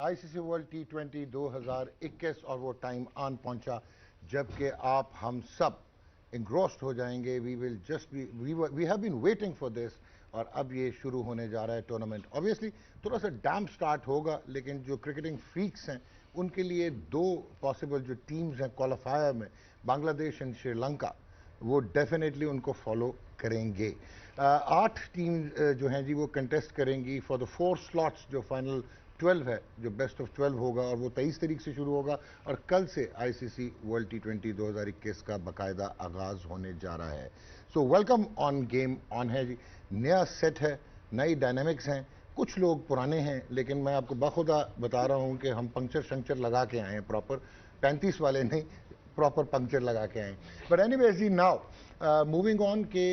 ICC world टी20 2021 और वो time आन पहुंचा जबकि आप हम सब engrossed हो जाएंगे. We will just be we have been waiting for this और अब ये शुरू होने जा रहा है टूर्नामेंट. ऑब्वियसली थोड़ा सा डैम स्टार्ट होगा, लेकिन जो क्रिकेटिंग फ्रीक्स हैं उनके लिए दो पॉसिबल जो टीम्स हैं क्वालिफायर में, बांग्लादेश एंड श्रीलंका, वो डेफिनेटली उनको फॉलो करेंगे. 8 टीम जो हैं जी वो कंटेस्ट करेंगी फॉर द 4 स्लॉट्स. जो फाइनल 12 है, जो बेस्ट ऑफ 12 होगा, और वो 23 तारीख से शुरू होगा और कल से आईसीसी वर्ल्ड टी20 2021 का बाकायदा आगाज होने जा रहा है. So welcome on game on है जी. नया सेट है, नई डायनेमिक्स हैं. कुछ लोग पुराने हैं, लेकिन मैं आपको बखुदा बता रहा हूं कि हम पंक्चर शंक्चर लगा के आए हैं, प्रॉपर 35 वाले नहीं, प्रॉपर पंक्चर लगा के आए. बट एनीवेज जी, नाउ मूविंग ऑन के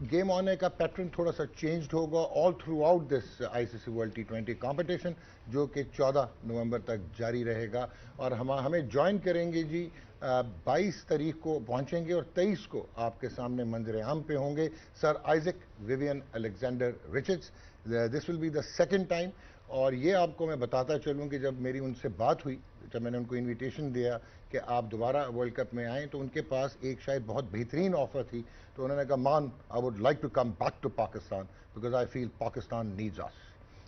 गेम ऑन का पैटर्न थोड़ा सा चेंज्ड होगा all throughout this ICC world टी20 कॉम्पिटिशन, जो कि 14 नवंबर तक जारी रहेगा. और हमें ज्वाइन करेंगे जी 22 तारीख को पहुंचेंगे और 23 को आपके सामने मंजर आम पे होंगे sir Isaac Vivian Alexander Richards. This will be the second time. और ये आपको मैं बताता चलूं कि जब मेरी उनसे बात हुई, जब मैंने उनको इनविटेशन दिया कि आप दोबारा वर्ल्ड कप में आएँ, तो उनके पास एक शायद बहुत बेहतरीन ऑफर थी. तो उन्होंने कहा, man, I would like to come back to Pakistan because I feel Pakistan needs us.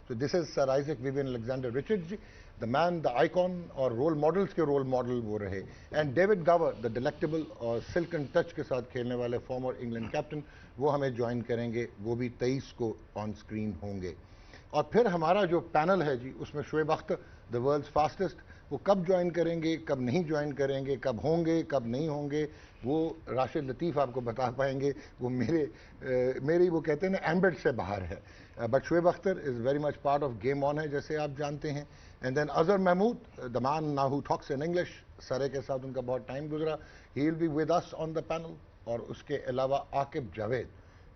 So this is Sir Isaac Vivian Alexander Richards ji, the man, the icon और रोल मॉडल्स के रोल मॉडल वो रहे. And David Gower, the delectable और silk and touch के साथ खेलने वाले farmer England captain, वो हमें ज्वाइन करेंगे. वो भी 23 को ऑन स्क्रीन होंगे. और फिर हमारा जो पैनल है जी, उसमें Shoaib Akhtar, the world's fastest, वो कब ज्वाइन करेंगे, कब नहीं ज्वाइन करेंगे, कब होंगे, कब नहीं होंगे, वो राशिद लतीफ़ आपको बता पाएंगे. वो मेरी वो कहते हैं ना, एम्बेड से बाहर है. But Shoaib Akhtar is very much part of game on है, जैसे आप जानते हैं. And then Azhar Mahmood, the man now who talks in English. Surrey के साथ उनका बहुत टाइम गुजरा. He will be with us on the panel. और उसके अलावा आकिब जावेद,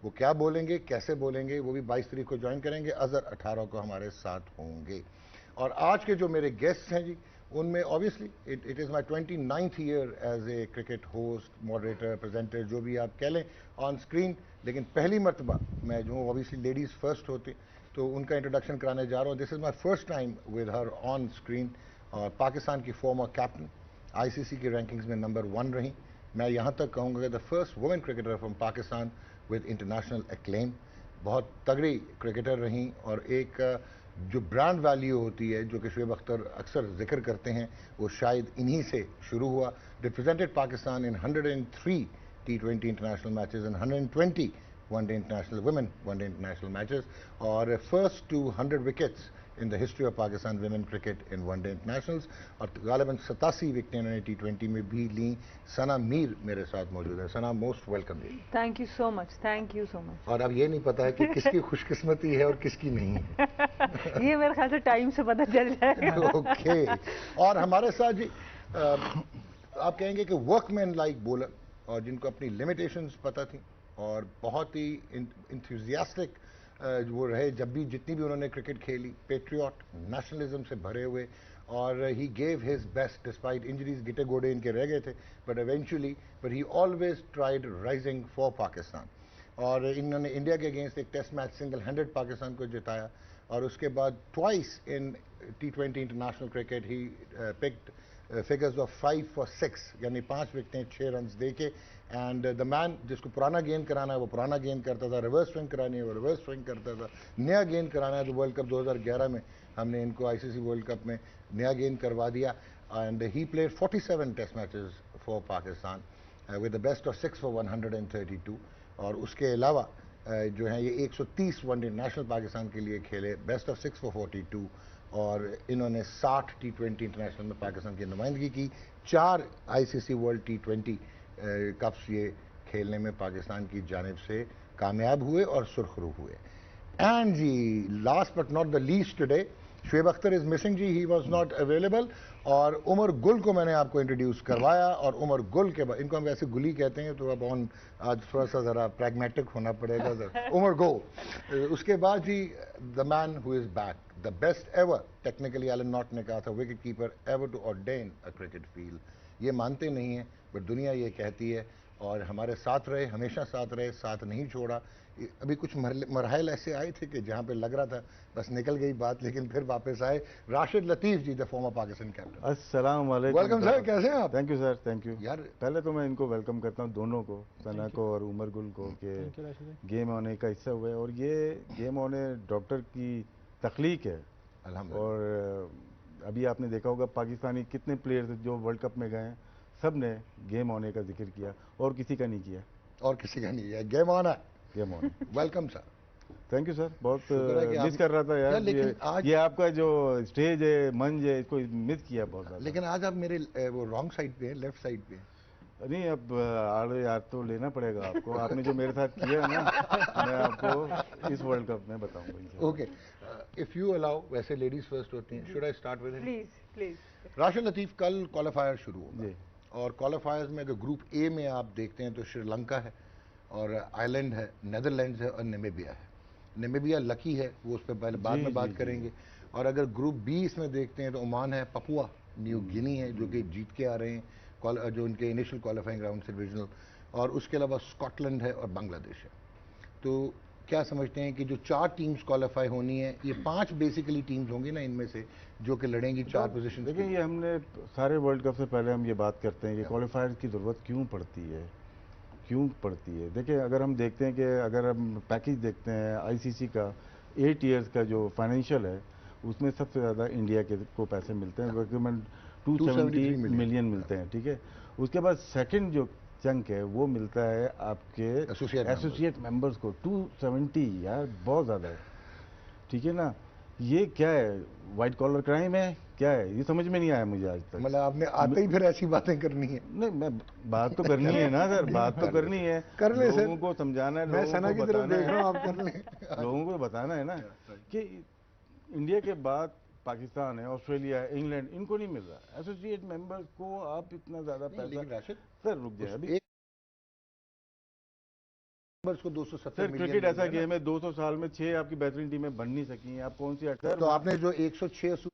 वो क्या बोलेंगे, कैसे बोलेंगे, वो भी 22 तारीख को ज्वाइन करेंगे. अजहर 18 को हमारे साथ होंगे. और आज के जो मेरे गेस्ट हैं जी, उनमें obviously it is my 29th year as a cricket host, moderator, presenter, जो भी आप कह लें, ऑन स्क्रीन. लेकिन पहली मरतबा मैं जो ऑब्वियसली लेडीज़ फर्स्ट होती, तो उनका इंट्रोडक्शन कराने जा रहा हूँ. This is my first time with her on screen. और पाकिस्तान की फॉर्मर कैप्टन, आईसीसी की रैंकिंग्स में नंबर 1 रही. मैं यहाँ तक कहूँगा कि the first women cricketer from Pakistan with international acclaim. बहुत तगड़ी क्रिकेटर रहीं. और एक जो ब्रांड वैल्यू होती है, जो कि शोएब अख्तर अक्सर जिक्र करते हैं, वो शायद इन्हीं से शुरू हुआ. Represented Pakistan in 103 T20 international matches and 120 one day international women one day international matches. और first to 100 wickets in the history of Pakistan women cricket in one day internationals. और गालिबन 87 विकेटें उन्होंने T20 में भी ली. सना मीर मेरे साथ मौजूद है. Sana, most welcome. Thank you so much, thank you so much. और अब ये नहीं पता है कि किसकी खुशकिस्मती है और किसकी नहीं है. ये मेरे ख्याल से टाइम से पता चल जाएगा. ओके. और हमारे साथ जी आप कहेंगे कि वर्कमैन लाइक बॉलर, और जिनको अपनी लिमिटेशंस पता थी, और बहुत ही इंथुजियास्टिक वो रहे जब भी, जितनी भी उन्होंने क्रिकेट खेली. पेट्रियट, नेशनलिज्म से भरे हुए. और he gave his best despite injuries. गिटे गोडे इनके रह गए थे, but he always tried rising for Pakistan. और इन्होंने इंडिया के अगेंस्ट एक test match single handed Pakistan को जिताया. और उसके बाद twice in T20 international cricket he picked figures of 5 for 6, यानी 5 विकेटें 6 रन दे के. एंड द मैन, जिसको पुराना गेंद कराना है वो पुराना गेंद करता था, रिवर्स स्विंग करानी है वो रिवर्स स्विंग करता था, नया गेंद कराना है तो वर्ल्ड कप 2011 में हमने इनको आईसीसी वर्ल्ड कप में नया गेंद करवा दिया. And he played 47 test matches for Pakistan with the best of 6 for 132. और उसके अलावा जो है ये 130 वनडे नेशनल पाकिस्तान के लिए खेले, बेस्ट ऑफ 6 for 42. और इन्होंने 60 T20 इंटरनेशनल में पाकिस्तान की नुमाइंदगी की. 4 आईसीसी वर्ल्ड T20 कप्स ये खेलने में पाकिस्तान की जानिब से कामयाब हुए और सुरखरू हुए. एंड जी, last but not the least today, Shoaib Akhtar is missing जी, ही वॉज नॉट अवेलेबल. और उमर गुल को मैंने आपको इंट्रोड्यूस करवाया. और उमर गुल के बाद, इनको हम वैसे गुली कहते हैं, तो अब आज थोड़ा सा ज़रा प्रैग्मेटिक होना पड़ेगा. उमर गुल. उसके बाद जी, the man who is back, the best ever, technically Alan Knott ने कहा था, विकेट कीपर एवर टू ऑर्डेन अ क्रिकेट फील्ड. ये मानते नहीं हैं, बट दुनिया ये कहती है. और हमारे साथ रहे, हमेशा साथ रहे, साथ नहीं छोड़ा. अभी कुछ मरहल ऐसे आए थे कि जहां पे लग रहा था बस निकल गई बात, लेकिन फिर वापस आए। राशिद लतीफ़ जी, द फॉर्मर पाकिस्तान कैप्टन। अस्सलाम वालेकुम वेलकम सर, कैसे हैं आप? Thank you sir, thank you यार पहले तो मैं इनको वेलकम करता हूँ दोनों को, सना को और उमर गुल को, कि गेम होने का हिस्सा हुए। और ये गेम होने डॉक्टर की तख्लीक है। अल्हम्दुलिल्लाह। और अभी आपने देखा होगा पाकिस्तानी कितने प्लेयर्स जो वर्ल्ड कप में गए हैं, सब ने गेम होने का जिक्र किया और किसी का नहीं किया। और किसी का नहीं है, गेम ऑन है। गेम होने welcome sir. Thank you sir, बहुत शुक्र है कि मिस कर रहा था यार। लेकिन आज ये आपका जो स्टेज है, मंच है, इसको मिस किया बहुत ज़्यादा। लेकिन आज आप मेरे वो रॉन्ग साइड पे हैं, लेफ्ट साइड पे हैं। नहीं, अब आड़े यार तो लेना पड़ेगा आपको। आपने जो मेरे साथ किया है ना, मैं आपको इस वर्ल्ड कप में बताऊंगा। ओके, इफ यू अलाउ, वैसे लेडीज फर्स्ट होती हैं। Should I start with him? Please please. Rashid Latif, कल क्वालिफायर शुरू होगा जी। और क्वालिफायर्स में अगर ग्रुप ए में आप देखते हैं तो श्रीलंका है और आयरलैंड है, नेदरलैंड्स है और नामीबिया है। नामीबिया लकी है, वो उस पर पहले बाद में बात करेंगे। और अगर ग्रुप बी इसमें देखते हैं तो ओमान है, पपुआ न्यू गिनी है जो कि जीत के आ रहे हैं जो उनके इनिशियल क्वालिफाइंग राउंड से रीजनल, और उसके अलावा स्कॉटलैंड है और बांग्लादेश है। तो क्या समझते हैं कि जो 4 टीम्स क्वालिफाई होनी है, ये 5 बेसिकली टीम्स होंगी ना इनमें से जो कि लड़ेंगी 4 पोजीशन? देखिए, ये हमने सारे वर्ल्ड कप से पहले हम ये बात करते हैं कि क्वालिफायर की ज़रूरत क्यों पड़ती है, क्यों पड़ती है। देखिए, अगर हम देखते हैं कि अगर हम पैकेज देखते हैं आईसीसी का 8 ईयर्स का जो फाइनेंशियल है, उसमें सबसे ज़्यादा इंडिया के को पैसे मिलते हैं, तकरीबन 270 मिलियन मिलते हैं, ठीक है। उसके बाद सेकंड जो चंक है वो मिलता है आपके एसोसिएट मेंबर्स को, 270, यार बहुत ज़्यादा है, ठीक है ना। ये क्या है, वाइट कॉलर क्राइम है, क्या है, ये समझ में नहीं आया मुझे आज तक। मतलब आपने आते ही फिर ऐसी बातें करनी है? नहीं, मैं बात तो करनी है ना सर, बात तो करनी है, कर ले लोगों को समझाना है, मैं सना की तरफ देख रहा हूं, आप कर लें। लोगों को बताना है ना कि इंडिया के बाद पाकिस्तान है, ऑस्ट्रेलिया है, इंग्लैंड, इनको नहीं मिल रहा। एसोसिएट मेंबर्स को आप इतना ज्यादा पैसा। सर रुक जाए अभी, को 270 सर क्रिकेट ऐसा गेम है, 200 साल में 6 आपकी बेहतरीन टीमें बन नहीं सकी हैं। आप कौन सी तो आपने जो 106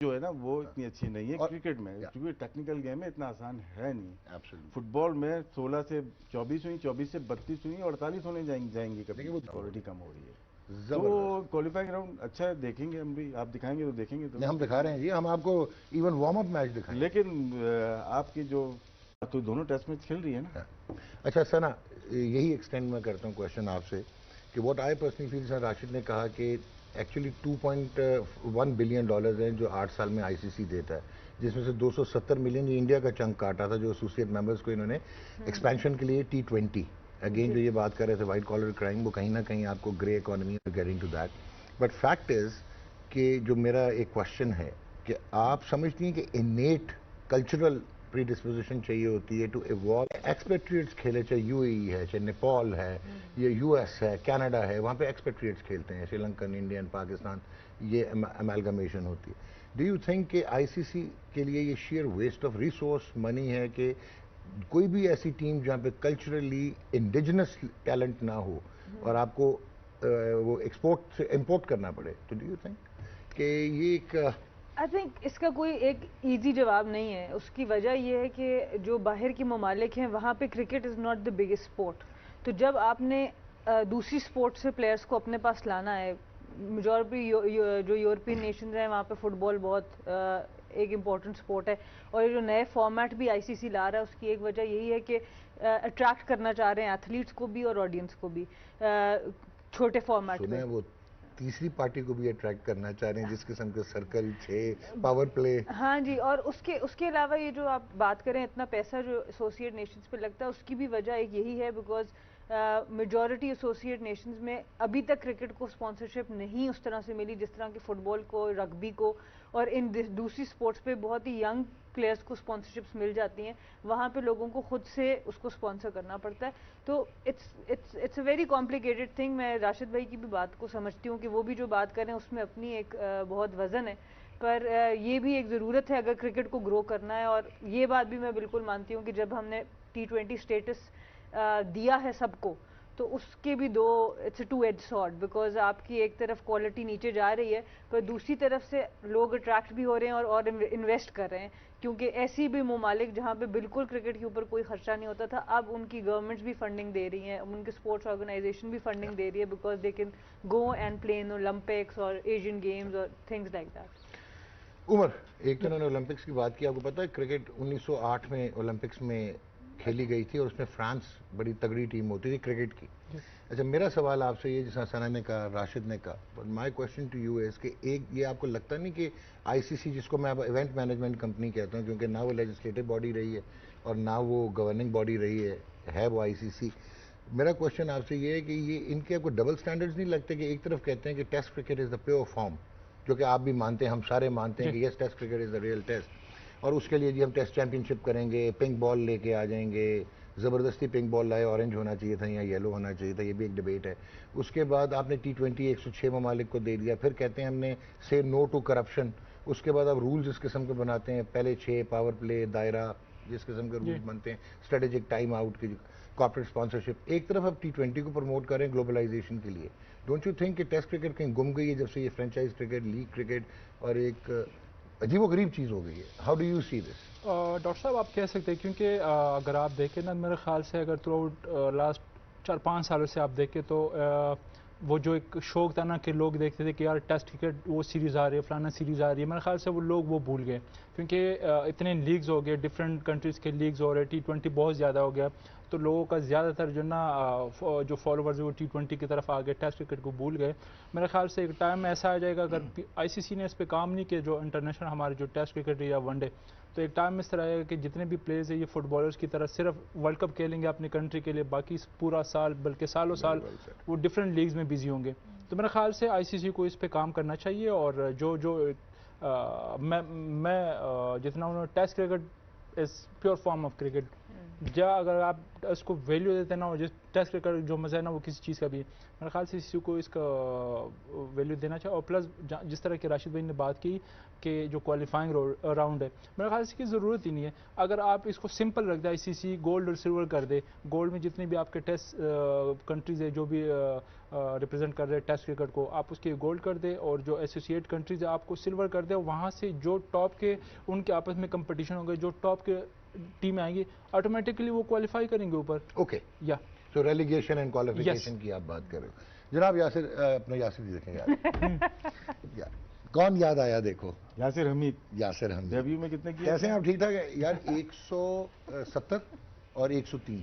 जो है ना वो इतनी अच्छी नहीं है क्रिकेट में, क्योंकि टेक्निकल गेम है, इतना आसान है नहीं। फुटबॉल में 16 से 24 हुई, 24 से 32 हुई, 48 होने जाएंगी कभी, वो क्वालिटी कम हो रही है। तो क्वालिफाइंग राउंड अच्छा है, देखेंगे हम भी, आप दिखाएंगे तो देखेंगे। तो हम दिखा रहे हैं जी, हम आपको इवन वार्म अप मैच दिखाएंगे। लेकिन आपकी जो तो दोनों टेस्ट मैच खेल रही है ना। अच्छा सना, यही एक्सटेंड मैं करता हूँ क्वेश्चन आपसे कि what I personally feel, sir Rashid ने कहा कि एक्चुअली $2.1 बिलियन हैं जो 8 साल में आईसीसी देता है, जिसमें से 270 मिलियन ये इंडिया का चंक काटा था जो एसोसिएट मेंबर्स को इन्होंने एक्सपेंशन के लिए T20। अगेन जो ये बात कर रहे थे वाइट कॉलर क्राइम, वो कहीं ना कहीं आपको grey economy getting to that. But fact is कि जो मेरा एक क्वेश्चन है कि आप समझती हैं कि इनेट कल्चरल प्रीडिस्पोजिशन चाहिए होती है टू इवॉल्व। एक्सपेट्रिएट्स खेले, चाहे यूएई है, चाहे नेपाल है, या यूएस है, कनाडा है, वहाँ पे एक्सपेट्रिएट्स खेलते हैं, श्रीलंकन, इंडियन, पाकिस्तान, ये अमेलगमेशन होती है। डू यू थिंक कि आईसीसी के लिए ये sheer waste of resource money है कि कोई भी ऐसी टीम जहाँ पे कल्चरली इंडिजिनस टैलेंट ना हो और आपको वो एक्सपोर्ट से इम्पोर्ट करना पड़े? तो डू यू थिंक कि ये एक आई थिंक इसका कोई एक इजी जवाब नहीं है। उसकी वजह यह है कि जो बाहर के ममालिक हैं वहाँ पे cricket is not the biggest sport. तो जब आपने दूसरी स्पोर्ट से प्लेयर्स को अपने पास लाना है, मेजॉरिटी जो यूरोपियन नेशंस हैं वहाँ पे फुटबॉल बहुत एक इम्पॉर्टेंट स्पोर्ट है। और ये जो नए फॉर्मेट भी आईसीसी ला रहा है उसकी एक वजह यही है कि अट्रैक्ट करना चाह रहे हैं एथलीट्स को भी और ऑडियंस को भी छोटे फॉर्मेट में। वो तीसरी पार्टी को भी अट्रैक्ट करना चाह रहे हैं, जिस किस्म के सर्कल, 6 पावर प्ले। हाँ जी, और उसके अलावा ये जो आप बात करें इतना पैसा जो एसोसिएट नेशंस पे लगता है, उसकी भी वजह एक यही है बिकॉज मेजॉरिटी एसोसिएट नेशंस में अभी तक क्रिकेट को स्पॉन्सरशिप नहीं उस तरह से मिली जिस तरह की फुटबॉल को, रग्बी को और इन दूसरी स्पोर्ट्स पे बहुत ही यंग प्लेयर्स को स्पॉन्सरशिप्स मिल जाती हैं। वहाँ पे लोगों को खुद से उसको स्पॉन्सर करना पड़ता है। तो it's a very complicated thing. मैं राशिद भाई की भी बात को समझती हूँ कि वो भी जो बात कर रहे हैं उसमें अपनी एक बहुत वजन है, पर ये भी एक ज़रूरत है अगर क्रिकेट को ग्रो करना है। और ये बात भी मैं बिल्कुल मानती हूँ कि जब हमने T20 स्टेटस दिया है सबको, तो उसके भी दो, it's a two edge sword, because आपकी एक तरफ क्वालिटी नीचे जा रही है पर दूसरी तरफ से लोग अट्रैक्ट भी हो रहे हैं और इन्वेस्ट कर रहे हैं, क्योंकि ऐसी भी ममालिक जहाँ पे बिल्कुल क्रिकेट के ऊपर कोई खर्चा नहीं होता था, अब उनकी गवर्नमेंट्स भी फंडिंग दे रही हैं, उनकी स्पोर्ट्स ऑर्गेनाइजेशन भी फंडिंग दे रही है, because they can go and play in Olympics और एशियन गेम्स और थिंग्स लाइक दैट। उमर, एक तो उन्होंने ओलंपिक्स की बात की, आपको पता है क्रिकेट 1908 में ओलंपिक्स में खेली गई थी और उसमें फ्रांस बड़ी तगड़ी टीम होती थी क्रिकेट की। अच्छा, मेरा सवाल आपसे ये, जैसा सना ने कहा, राशिद ने कहा, but my question to you is कि एक ये आपको लगता नहीं कि आईसीसी, जिसको मैं अब इवेंट मैनेजमेंट कंपनी कहता हूँ क्योंकि ना वो लेजिस्लेटिव बॉडी रही है और ना वो गवर्निंग बॉडी रही है वो आईसीसी, मेरा क्वेश्चन आपसे ये है कि ये इनके आपको डबल स्टैंडर्ड्स नहीं लगते कि एक तरफ कहते हैं कि test cricket is the pure form, जो कि आप भी मानते हैं, हम सारे मानते हैं कि yes test cricket is the real test, और उसके लिए जी हम टेस्ट चैंपियनशिप करेंगे, पिंक बॉल लेके आ जाएंगे, ज़बरदस्ती पिंक बॉल लाए, ऑरेंज होना चाहिए था या येलो होना चाहिए था, ये भी एक डिबेट है। उसके बाद आपने T20 106 ममालिक को दे दिया, फिर कहते हैं हमने से नो टू करप्शन, उसके बाद आप रूल्स इस किस्म के बनाते हैं, पहले 6 पावर प्ले, दायरा, जिस किस्म के रूल्स बनते हैं, स्ट्रेटेजिक टाइम आउट की, कॉर्पोरेट स्पॉन्सरशिप। एक तरफ आप T20 को प्रमोट करें ग्लोबलाइजेशन के लिए, डोंट यू थिंक कि टेस्ट क्रिकेट कहीं गुम गई है जब से ये फ्रेंचाइज क्रिकेट, लीग क्रिकेट और एक अजीबोगरीब चीज़ हो गई है? How do you see this? Doctor साहब, आप कह सकते हैं क्योंकि अगर आप देखें ना, मेरे ख्याल से अगर थ्रू आउट लास्ट 4-5 सालों से आप देखें तो वो जो एक शौक था ना कि लोग देखते थे कि यार टेस्ट क्रिकेट वो सीरीज़ आ रही है, फलाना सीरीज़ आ रही है, मेरे ख्याल से वो लोग वो भूल गए, क्योंकि इतने लीग्स हो गए, डिफरेंट कंट्रीज़ के लीग्स हो रहे, T20 बहुत ज़्यादा हो गया, तो लोगों का ज़्यादातर जो ना जो फॉलोवर्स है वो T20 की तरफ आ गए, टेस्ट क्रिकेट को भूल गए। मेरे ख्याल से एक टाइम ऐसा आ जाएगा, अगर आईसीसी ने इस पर काम नहीं किया, जो इंटरनेशनल हमारे जो टेस्ट क्रिकेट या वनडे, तो एक टाइम इस तरह आएगा कि जितने भी प्लेयर्स हैं ये फुटबॉलर्स की तरह सिर्फ वर्ल्ड कप खेलेंगे अपनी कंट्री के लिए, बाकी पूरा साल बल्कि सालों साल वो डिफरेंट लीग्स में बिजी होंगे। तो मेरे ख्याल से आईसीसी को इस पे काम करना चाहिए, और मैं जितना उन्होंने test cricket is pure form of cricket, अगर आप इसको वैल्यू देते ना, जिस टेस्ट क्रिकेट जो मज़ा है ना वो किसी चीज़ का भी, मेरे ख्याल से इसी को इसका वैल्यू देना चाहिए। और प्लस जिस तरह के राशिद भाई ने बात की कि जो क्वालिफाइंग राउंड है, मेरे ख्याल से इसकी ज़रूरत ही नहीं है। अगर आप इसको सिंपल रख दे, आईसीसी गोल्ड और सिल्वर कर दे, गोल्ड में जितनी भी आपके टेस्ट कंट्रीज़ है जो भी रिप्रेजेंट कर रहे हैं टेस्ट क्रिकेट को, आप उसके गोल्ड कर दे, और जो एसोसिएट कंट्रीज़ है आपको सिल्वर कर दे, वहाँ से जो टॉप के उनके आपस में कंपटीशन होंगे, जो टॉप के टीम आएंगी ऑटोमेटिकली वो क्वालिफाई करेंगे ऊपर। ओके, या तो रेलीगेशन एंड क्वालिफिकेशन की आप बात कर रहे हो। जनाब यासिर, अपना यासिर देखें यार कौन याद आया? देखो यासिर हमीद, यासिर हमीद डेब्यू में कितने किए? कैसे हैं आप? ठीक ठाक है यार। 170 और 103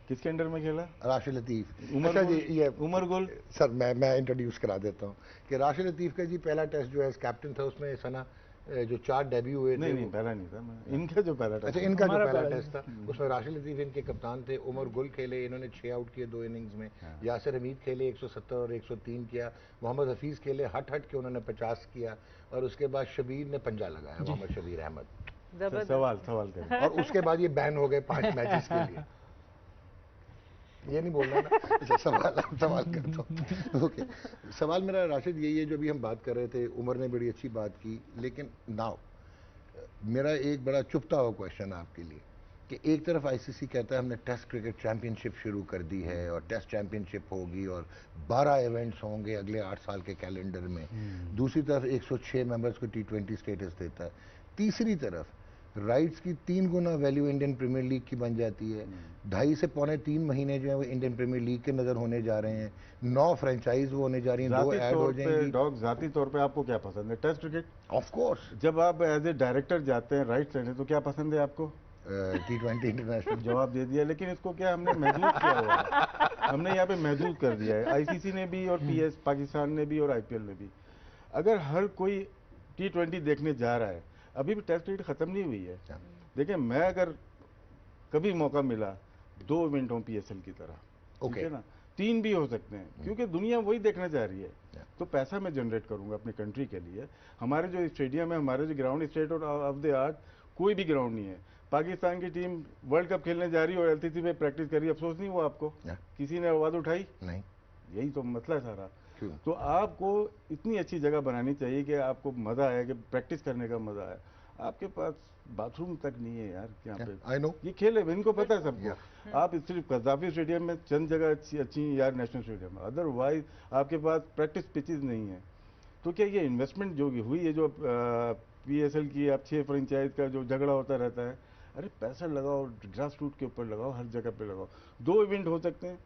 किसके अंडर में खेला? राशिद लतीफ। उमर अच्छा जी, ये उमर गुल सर मैं इंट्रोड्यूस करा देता हूँ कि राशिद लतीफ का जी पहला टेस्ट जो है कैप्टन था, उसमें सना जो 4 डेब्यू हुए थे। नहीं पहला नहीं था, इनका जो पहला टेस्ट, अच्छा इनका जो पहला टेस्ट था उसमें राशिद लतीफ इनके कप्तान थे, उमर गुल खेले, इन्होंने 6 आउट किए 2 इनिंग्स में। यासिर हमीद खेले 170 और 103 किया। मोहम्मद हफीज़ खेले हट के उन्होंने 50 किया, और उसके बाद शबीर ने पंजा लगाया, मोहम्मद शबीर अहमद। सवाल करें। और उसके बाद ये बैन हो गए 5 मैचेस के लिए। ये नहीं बोलना ना। अच्छा, सवाल करता हूँ। ओके, सवाल मेरा राशिद यही है जो अभी हम बात कर रहे थे, उमर ने बड़ी अच्छी बात की, लेकिन नाउ मेरा एक बड़ा चुपता हुआ क्वेश्चन आपके लिए कि एक तरफ आईसीसी कहता है हमने टेस्ट क्रिकेट चैंपियनशिप शुरू कर दी है और टेस्ट चैंपियनशिप होगी और 12 इवेंट्स होंगे अगले 8 साल के कैलेंडर में, दूसरी तरफ 106 मेंबर्स को T20 स्टेटस देता है, तीसरी तरफ राइट्स की 3 गुना वैल्यू इंडियन प्रीमियर लीग की बन जाती है, 2.5 से 3 महीने जो है वो इंडियन प्रीमियर लीग के नजर होने जा रहे हैं, 9 फ्रेंचाइज वो होने जा रही हैं, 2 ऐड हो जाएंगी। डॉग, जाती तौर पे आपको क्या पसंद है? Test cricket of course. जब आप एज ए डायरेक्टर जाते हैं राइट्स लेने, तो क्या पसंद है आपको? T20 international. जवाब दे दिया, लेकिन इसको क्या हमने महदूद किया हुआ है, हमने यहाँ पे महदूद कर दिया है, आईसीसी ने भी और PS पाकिस्तान ने भी और IPL ने भी। अगर हर कोई T20 देखने जा रहा है, अभी भी टेस्ट क्रिकेट खत्म नहीं हुई है। देखिए, मैं अगर कभी मौका मिला 2 इवेंट हों PSL की तरह, ठीक है ना, 3 भी हो सकते हैं, क्योंकि दुनिया वही देखना चाह रही है, तो पैसा मैं जनरेट करूंगा अपनी कंट्री के लिए। हमारे जो स्टेडियम है, हमारे जो ground state of the art कोई भी ग्राउंड नहीं है। पाकिस्तान की टीम वर्ल्ड कप खेलने जा रही है और LCC में प्रैक्टिस कर रही है, अफसोस नहीं हुआ आपको? किसी ने आवाज उठाई? नहीं। यही तो मसला है सारा। तो आपको इतनी अच्छी जगह बनानी चाहिए कि आपको मजा आए, कि प्रैक्टिस करने का मजा आए। आपके पास बाथरूम तक नहीं है यार यहाँ पे। आई नो ये खेल है, इनको पता है सबको। आप सिर्फ कज़ाफी स्टेडियम में चंद जगह अच्छी अच्छी यार नेशनल स्टेडियम में, अदरवाइज आपके पास प्रैक्टिस पिचेज नहीं है। तो क्या ये इन्वेस्टमेंट जो हुई है, जो PSL की आप 6 फ्रेंचाइज का जो झगड़ा होता रहता है, अरे पैसा लगाओ, ग्रास रूट के ऊपर लगाओ, हर जगह पे लगाओ। 2 इवेंट हो सकते हैं।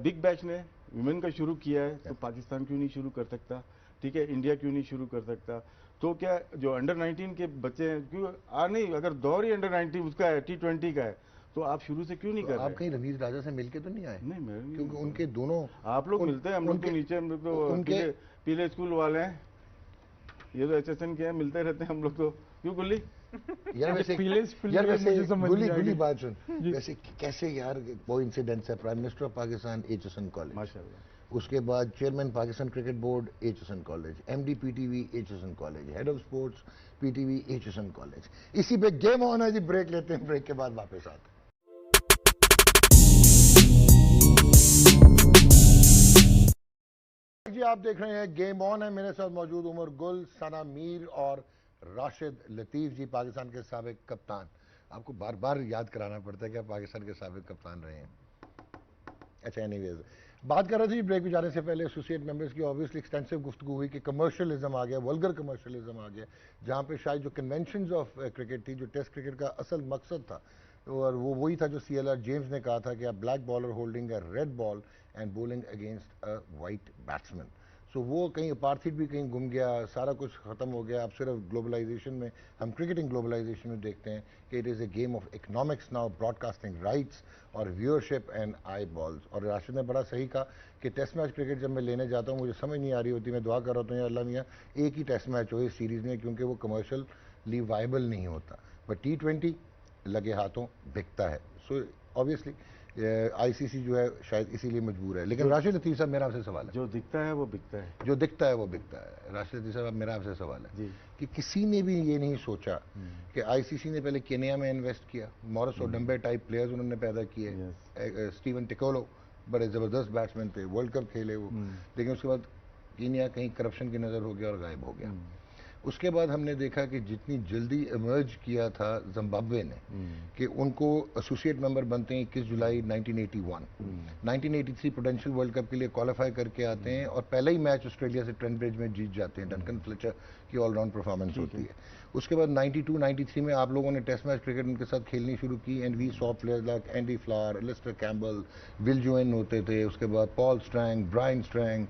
बिग बैश ने विमेन का शुरू किया है, तो पाकिस्तान क्यों नहीं शुरू कर सकता? ठीक है, इंडिया क्यों नहीं शुरू कर सकता? तो क्या जो अंडर 19 के बच्चे हैं, क्यों नहीं, अगर दौर ही अंडर 19 उसका है, T20 का है, तो आप शुरू से क्यों नहीं कर रहे? आप कहीं रणवीर राजा से मिलके तो नहीं आए? नहीं, मैं क्योंकि उनके दोनों आप लोग मिलते हैं, हम लोग तो नीचे, हम लोग तो पीले स्कूल वाले हैं, ये तो HSN के हैं, मिलते रहते हैं हम लोग तो। क्यों गुल्ली? यार वैसे गुली बात सुन, वैसे कैसे यार वो इंसिडेंट्स है, prime minister of Pakistan HSN college, माशाल्लाह, उसके बाद chairman Pakistan cricket board HSN college, MD PTV HSN college, head of sports PTV HSN college. इसी पे गेम ऑन है जी, ब्रेक लेते हैं, ब्रेक के बाद वापस आते हैं। जी आप देख रहे हैं गेम ऑन है, मेरे साथ मौजूद उमर गुल, सना मीर और राशिद लतीफ़ जी, पाकिस्तान के साबिक कप्तान। आपको बार बार याद कराना पड़ता है कि आप पाकिस्तान के साबिक कप्तान रहे हैं। अच्छा, एनीवेज बात कर रहे थे ब्रेक में जाने से पहले एसोसिएट मेंबर्स की ऑब्वियसली एक्सटेंसिव गुफ्तगू हुई कि कमर्शियलिज्म आ गया, वल्गर कमर्शियलिज्म आ गया, जहाँ पे शायद जो कन्वेंशंस ऑफ क्रिकेट थी, जो टेस्ट क्रिकेट का असल मकसद था, और वो वही था जो CLR जेम्स ने कहा था कि आप black bowler holding a red ball and bowling against a white batsman. So वो कहीं अपार्थाइड भी कहीं गुम गया, सारा कुछ ख़त्म हो गया। अब सिर्फ ग्लोबलाइजेशन में, हम क्रिकेटिंग ग्लोबलाइजेशन में देखते हैं कि it is a game of economics now, broadcasting rights और व्यूअरशिप एंड आई बॉल्स। और राशिद ने बड़ा सही कहा कि टेस्ट मैच क्रिकेट जब मैं लेने जाता हूँ, मुझे समझ नहीं आ रही होती, मैं दुआ कर रहा हूँ या अल्लाह मियाँ एक ही टेस्ट मैच हो इस सीरीज़ में, क्योंकि वो कमर्शियली वाइबल नहीं होता। बट T20 लगे हाथों बिकता है। सो ऑब्वियसली ICC जो है शायद इसीलिए मजबूर है। लेकिन राशिद लतीफ़ साहब, मेरा आपसे सवाल है, जो दिखता है वो बिकता है, जो दिखता है वो बिकता है। राशिद लतीफ़ साहब, मेरा आपसे सवाल है जी। कि किसी ने भी ये नहीं सोचा कि ICC ने पहले केनिया में इन्वेस्ट किया, मॉरिस ओडम्बे टाइप प्लेयर्स उन्होंने पैदा किए, स्टीवन टिकोलो बड़े ज़बरदस्त बैट्समैन थे, वर्ल्ड कप खेले वो, लेकिन उसके बाद केनिया कहीं करप्शन की नज़र हो गया और गायब हो गया। उसके बाद हमने देखा कि जितनी जल्दी इमर्ज किया था जिम्बाब्वे ने, कि उनको एसोसिएट मेंबर बनते हैं 21 जुलाई 1981, 1983 पोटेंशियल वर्ल्ड कप के लिए क्वालिफाई करके आते हैं और पहला ही मैच ऑस्ट्रेलिया से ट्रेंट ब्रिज में जीत जाते हैं। डंकन फ्लेचर की ऑलराउंड परफॉर्मेंस होती है। उसके बाद 92-93 में आप लोगों ने टेस्ट मैच क्रिकेट उनके साथ खेलनी शुरू की, and we saw players like Andy Flower, Alistair Campbell, विल जोइन होते थे, उसके बाद पॉल स्ट्रैंग, ब्रायन स्ट्रैंग,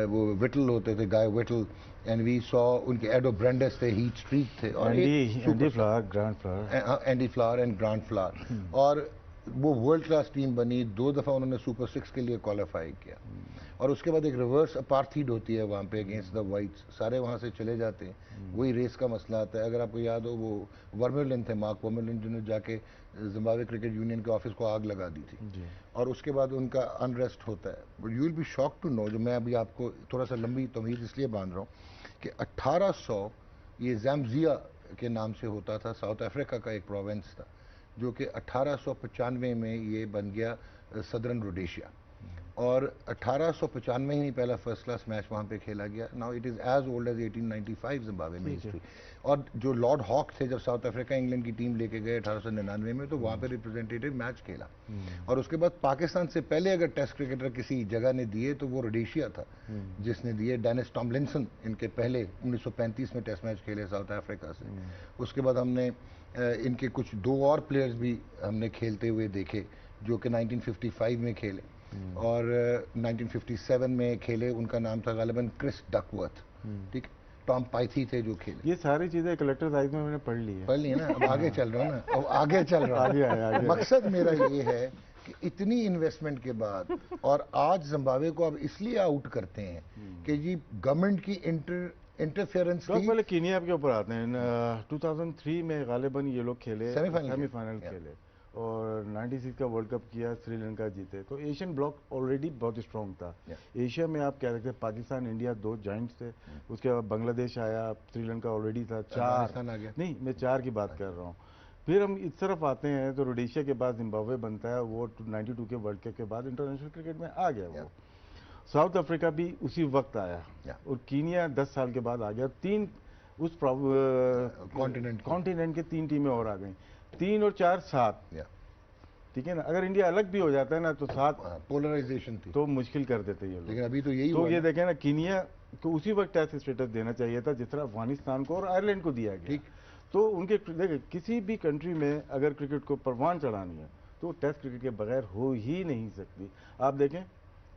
वो विटल होते थे, Guy Whittall, and we saw उनके एडो ब्रेंडेस थे, हीट स्ट्रीक थे, और Andy Flower, Grant Flower, Andy Flower and Grant Flower, और वो वर्ल्ड क्लास टीम बनी। 2 दफ़ा उन्होंने सुपर 6 के लिए क्वालिफाई किया। और उसके बाद एक रिवर्स अपार्थीड होती है वहाँ पे अगेंस्ट द वाइट्स, सारे वहाँ से चले जाते हैं, वही रेस का मसला आता है। अगर आपको याद हो, वो वर्मेलिन थे, मार्क वर्मेलिन, जिन्होंने जाके जिम्बाब्वे क्रिकेट यूनियन के ऑफिस को आग लगा दी थी, और उसके बाद उनका अनरेस्ट होता है। But you will be shock to know, जो मैं अभी आपको थोड़ा सा लंबी तमहीद इसलिए बांध रहा हूँ कि 1800, ये ज़ैम्बिया के नाम से होता था, साउथ अफ्रीका का एक प्रोविंस था, जो कि 1895 में ये बन गया सदर्न रोडेशिया, और 1895 में ही पहला फर्स्ट क्लास मैच वहाँ पे खेला गया। Now it is age old age 1895 Zimbabwe में हिस्ट्री। और जो लॉर्ड हॉक थे, जब साउथ अफ्रीका इंग्लैंड की टीम लेके गए 1899 में, तो वहाँ पे रिप्रेजेंटेटिव मैच खेला। और उसके बाद पाकिस्तान से पहले अगर टेस्ट क्रिकेटर किसी जगह ने दिए तो वो रोडेशिया था जिसने दिए। डेनिस टॉमलिंसन इनके पहले 1935 में टेस्ट मैच खेले साउथ अफ्रीका से। उसके बाद हमने इनके कुछ 2 और प्लेयर्स भी हमने खेलते हुए देखे, जो कि 1955 में खेले और 1957 में खेले। उनका नाम था गालिबन क्रिस डकवर्थ, ठीक, टॉम पाइथी थे जो खेले। ये सारी चीजें कलेक्टर साइज में मैंने पढ़ ली है ना। अब आगे चल रहा हूँ ना, अब आगे चल रहा हूँ। मकसद मेरा ये है कि इतनी इन्वेस्टमेंट के बाद, और आज जिम्बाब्वे को अब इसलिए आउट करते हैं कि जी गवर्नमेंट की इंटरफेरेंस थी। पहले कीनिया के ऊपर आते हैं। 2003 में गालिबन ये लोग खेले, सेमीफाइनल खेले, और 96 का वर्ल्ड कप किया, श्रीलंका जीते। तो एशियन ब्लॉक ऑलरेडी बहुत स्ट्रॉन्ग था। एशिया में आप कह सकते हैं पाकिस्तान, इंडिया 2 जॉइंट्स थे। उसके बाद बांग्लादेश आया, श्रीलंका ऑलरेडी था, 4 नहीं, मैं 4 की बात कर रहा हूँ। फिर हम इस तरफ आते हैं तो रोडेशिया के बाद जिम्बाब्वे बनता है, वो 92 के वर्ल्ड कप के बाद इंटरनेशनल क्रिकेट में आ गया। वो साउथ अफ्रीका भी उसी वक्त आया, और कीनिया 10 साल के बाद आ गया। 3 उस कॉन्टिनेंट कॉन्टिनेंट के 3 टीमें और आ गई, 3 और 4 7, ठीक है ना। अगर इंडिया अलग भी हो जाता है ना तो 7 पोलराइजेशन थी, तो मुश्किल कर देते ये लोग। लेकिन अभी तो यही तो हुआ ये ना। देखें ना, कीनिया को उसी वक्त टेस्ट स्टेटस देना चाहिए था जिस तरह अफगानिस्तान को और आयरलैंड को दिया गया। ठीक। तो उनके देखें, किसी भी कंट्री में अगर क्रिकेट को परवान चढ़ानी है तो टेस्ट क्रिकेट के बगैर हो ही नहीं सकती। आप देखें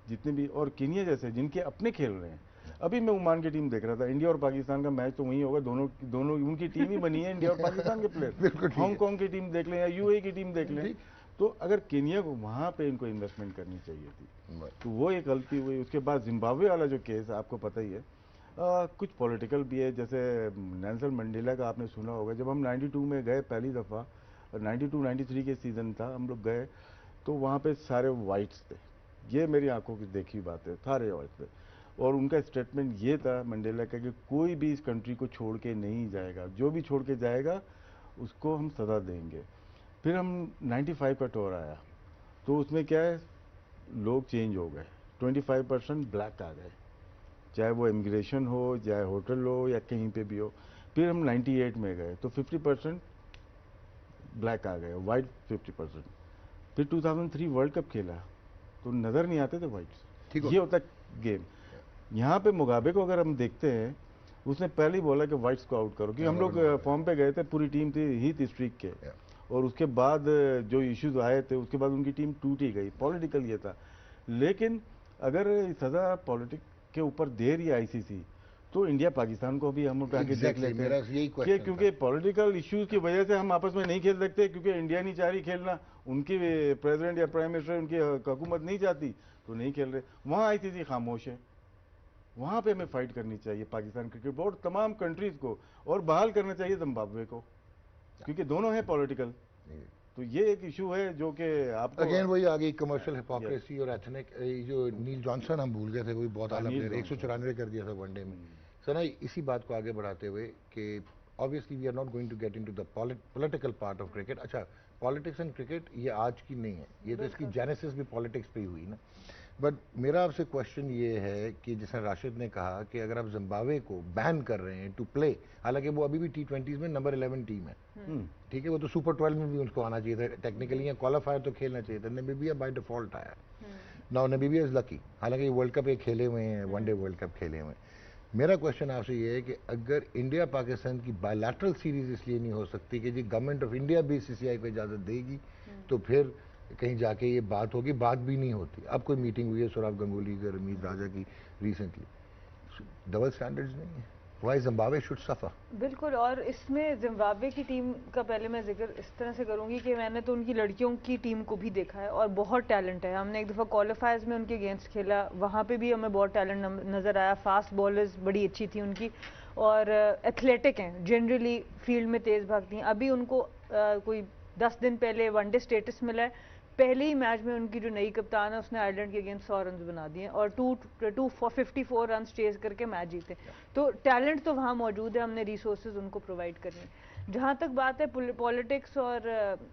जितने भी, और कीनिया जैसे जिनके अपने खेल रहे हैं, अभी मैं ओमान की टीम देख रहा था, इंडिया और पाकिस्तान का मैच तो वहीं होगा, दोनों उनकी टीम ही बनी है, इंडिया और पाकिस्तान के प्लेयर। हांगकांग की टीम देख लें या यूएई की टीम देख लें, तो अगर केनिया को वहाँ पे इनको इन्वेस्टमेंट करनी चाहिए थी, तो वो एक गलती हुई। उसके बाद जिम्बाब्वे वाला जो केस आपको पता ही है, कुछ पॉलिटिकल भी है। जैसे नेल्सन मंडेला का आपने सुना होगा, जब हम 92 में गए पहली दफ़ा, 92-93 के सीज़न था, हम लोग गए तो वहाँ पे सारे वाइट्स थे, ये मेरी आंखों की देखी बात है, सारे वाइट्स थे। और उनका स्टेटमेंट ये था मंडेला का कि कोई भी इस कंट्री को छोड़ के नहीं जाएगा, जो भी छोड़ के जाएगा उसको हम सज़ा देंगे। फिर हम 95 का टूर आया तो उसमें क्या है, लोग चेंज हो गए, 25% ब्लैक आ गए, चाहे वो इमिग्रेशन हो, चाहे होटल हो या कहीं पे भी हो। फिर हम 98 में गए तो 50% ब्लैक आ गए, वाइट 50%। फिर 2003 वर्ल्ड कप खेला तो नज़र नहीं आते थे वाइट्स। ये होता गेम। यहाँ पे मुगाबे को अगर हम देखते हैं, उसने पहले ही बोला कि वाइट्स को आउट करो, क्योंकि हम लोग फॉर्म पे गए थे, पूरी टीम थी हीथ स्ट्रीक के, और उसके बाद जो इश्यूज आए थे उसके बाद उनकी टीम टूट ही गई। पॉलिटिकल ये था। लेकिन अगर सज़ा पॉलिटिक के ऊपर दे रही है आईसीसी, तो इंडिया पाकिस्तान को भी हम आगे देख लेते हैं, क्योंकि पॉलिटिकल इश्यूज की वजह से हम आपस में नहीं खेल सकते, क्योंकि इंडिया नहीं चाह रही खेलना, उनकी प्रेसिडेंट या प्राइम मिनिस्टर उनकी हुकूमत नहीं चाहती तो नहीं खेल रहे। वहाँ आईसीसी खामोश है, वहाँ पे हमें फाइट करनी चाहिए पाकिस्तान क्रिकेट बोर्ड, तमाम कंट्रीज को, और बहाल करना चाहिए जिम्बाब्वे को, क्योंकि दोनों हैं पॉलिटिकल। तो ये एक इशू है जो कि आपको अगेन वही आ गई कमर्शियल हिपोक्रेसी और एथनिक। जो नील जॉनसन हम भूल गए थे, वही बहुत आला प्लेयर, 194 कर दिया था वनडे में। सर इसी बात को आगे बढ़ाते हुए कि obviously we are not going to get into the political part of cricket. अच्छा, पॉलिटिक्स एंड क्रिकेट ये आज की नहीं है, ये तो इसकी जेनेसिस भी पॉलिटिक्स पे ही हुई ना। बट मेरा आपसे क्वेश्चन ये है कि जैसे राशिद ने कहा कि अगर आप जिम्बाब्वे को बैन कर रहे हैं टू प्ले, हालांकि वो अभी भी T20s में नंबर 11 टीम है, ठीक है, वो तो सुपर 12 में भी उनको आना चाहिए था टेक्निकली, या क्वालिफायर तो खेलना चाहिए था। नामीबिया बाय डिफॉल्ट आया। नाउ नामीबिया इज लकी, हालांकि वर्ल्ड कप एक खेले हुए हैं, वनडे वर्ल्ड कप खेले हुए हैं। मेरा क्वेश्चन आपसे ये है कि अगर इंडिया पाकिस्तान की बायलैटरल सीरीज इसलिए नहीं हो सकती कि जी गवर्नमेंट ऑफ इंडिया भी CCI को इजाज़त देगी, तो फिर कहीं जाके ये बात होगी, बात भी नहीं होती। अब कोई मीटिंग हुई है सौरभ गंगुली की, रमीज राजा की रिसेंटली, डबल स्टैंडर्ड्स नहीं है। वाई जिम्बाब्वे शुड सफर। बिल्कुल, और इसमें जिम्बाब्वे की टीम का पहले मैं जिक्र इस तरह से करूंगी कि मैंने तो उनकी लड़कियों की टीम को भी देखा है और बहुत टैलेंट है। हमने एक दफ़ा क्वालिफायर्स में उनके अगेंस्ट खेला, वहाँ पे भी हमें बहुत टैलेंट नज़र आया। फास्ट बॉलर्स बड़ी अच्छी थी उनकी, और एथलेटिक हैं, जनरली फील्ड में तेज़ भागती हैं। अभी उनको कोई 10 दिन पहले वनडे स्टेटस मिला है। पहले ही मैच में उनकी जो नई कप्तान है उसने आयरलैंड के अगेंस्ट 100 रन बना दिए और 254 रन चेज करके मैच जीते। तो टैलेंट तो वहाँ मौजूद है, हमने रिसोर्सेज उनको प्रोवाइड करने। जहाँ तक बात है पॉलिटिक्स और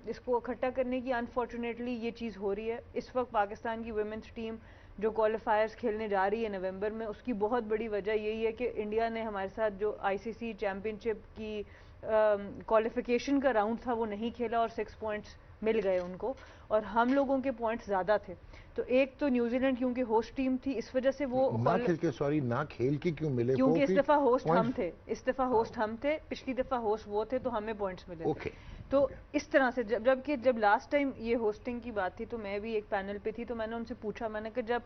इसको इकट्ठा करने की, अनफॉर्चुनेटली ये चीज़ हो रही है। इस वक्त पाकिस्तान की वुमेंस टीम जो क्वालिफायर्स खेलने जा रही है नवंबर में, उसकी बहुत बड़ी वजह यही है कि इंडिया ने हमारे साथ जो ICC चैम्पियनशिप की क्वालिफिकेशन का राउंड था वो नहीं खेला और 6 पॉइंट्स मिल गए उनको, और हम लोगों के पॉइंट्स ज़्यादा थे। तो एक तो न्यूजीलैंड क्योंकि होस्ट टीम थी, इस वजह से वो ना खेल के, सॉरी, ना खेल के क्यों मिले? क्योंकि इस दफ़ा होस्ट हम थे, इस दफ़ा होस्ट हम थे, पिछली दफ़ा होस्ट वो थे, तो हमें पॉइंट्स मिले थे। तो इस तरह से जब लास्ट टाइम ये होस्टिंग की बात थी तो मैं भी एक पैनल पे थी, तो मैंने उनसे पूछा, मैंने कहा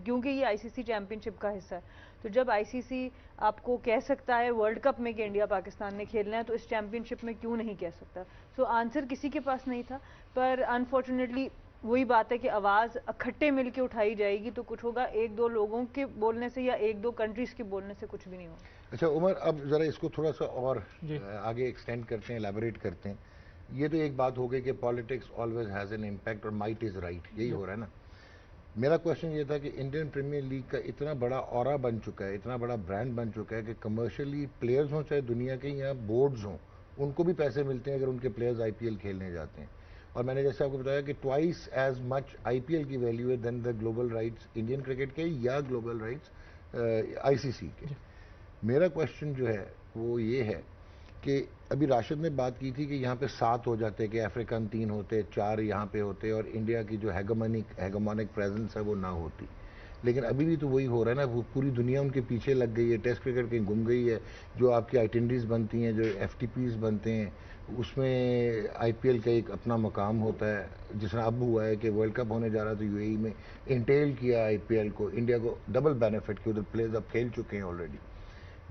क्योंकि ये ICC चैम्पियनशिप का हिस्सा है, तो जब ICC आपको कह सकता है वर्ल्ड कप में कि इंडिया पाकिस्तान ने खेलना है, तो इस चैम्पियनशिप में क्यों नहीं कह सकता? सो आंसर किसी के पास नहीं था। पर अनफॉर्चुनेटली वही बात है कि आवाज़ इकट्ठे मिलके उठाई जाएगी तो कुछ होगा, 1-2 लोगों के बोलने से या 1-2 कंट्रीज के बोलने से कुछ भी नहीं होगा। अच्छा उमर, अब ज़रा इसको थोड़ा सा और आगे एक्सटेंड करते हैं, एलैबोरेट करते हैं। ये तो एक बात हो गई कि politics always has an impact और माइट इज़ राइट, यही हो रहा है ना। मेरा क्वेश्चन ये था कि इंडियन प्रीमियर लीग का इतना बड़ा ऑरा बन चुका है, इतना बड़ा ब्रांड बन चुका है कि कमर्शियली प्लेयर्स हों चाहे दुनिया के या बोर्ड्स हों, उनको भी पैसे मिलते हैं अगर उनके प्लेयर्स IPL खेलने जाते हैं। और मैंने जैसे आपको बताया कि ट्वाइस एज मच IPL की वैल्यू है then the global rights Indian cricket के या ग्लोबल राइट्स ICC के। मेरा क्वेश्चन जो है वो ये है कि अभी राशिद ने बात की थी कि यहाँ पे 7 हो जाते, कि अफ्रीकन 3 होते, 4 यहाँ पे होते और इंडिया की जो हेगमोनिक प्रेजेंस है वो ना होती। लेकिन अभी भी तो वही हो रहा है ना, वो पूरी दुनिया उनके पीछे लग गई है, टेस्ट क्रिकेट कहीं गुम गई है। जो आपकी आइटिनरीज बनती हैं, जो एफटीपीज बनते हैं, उसमें आईपीएल का एक अपना मकाम होता है। जिस अब हुआ है कि वर्ल्ड कप होने जा रहा है तो यूएई में इंटेल किया आईपीएल को, इंडिया को डबल बेनिफिट कि उधर प्लेयर्स अब खेल चुके हैं already.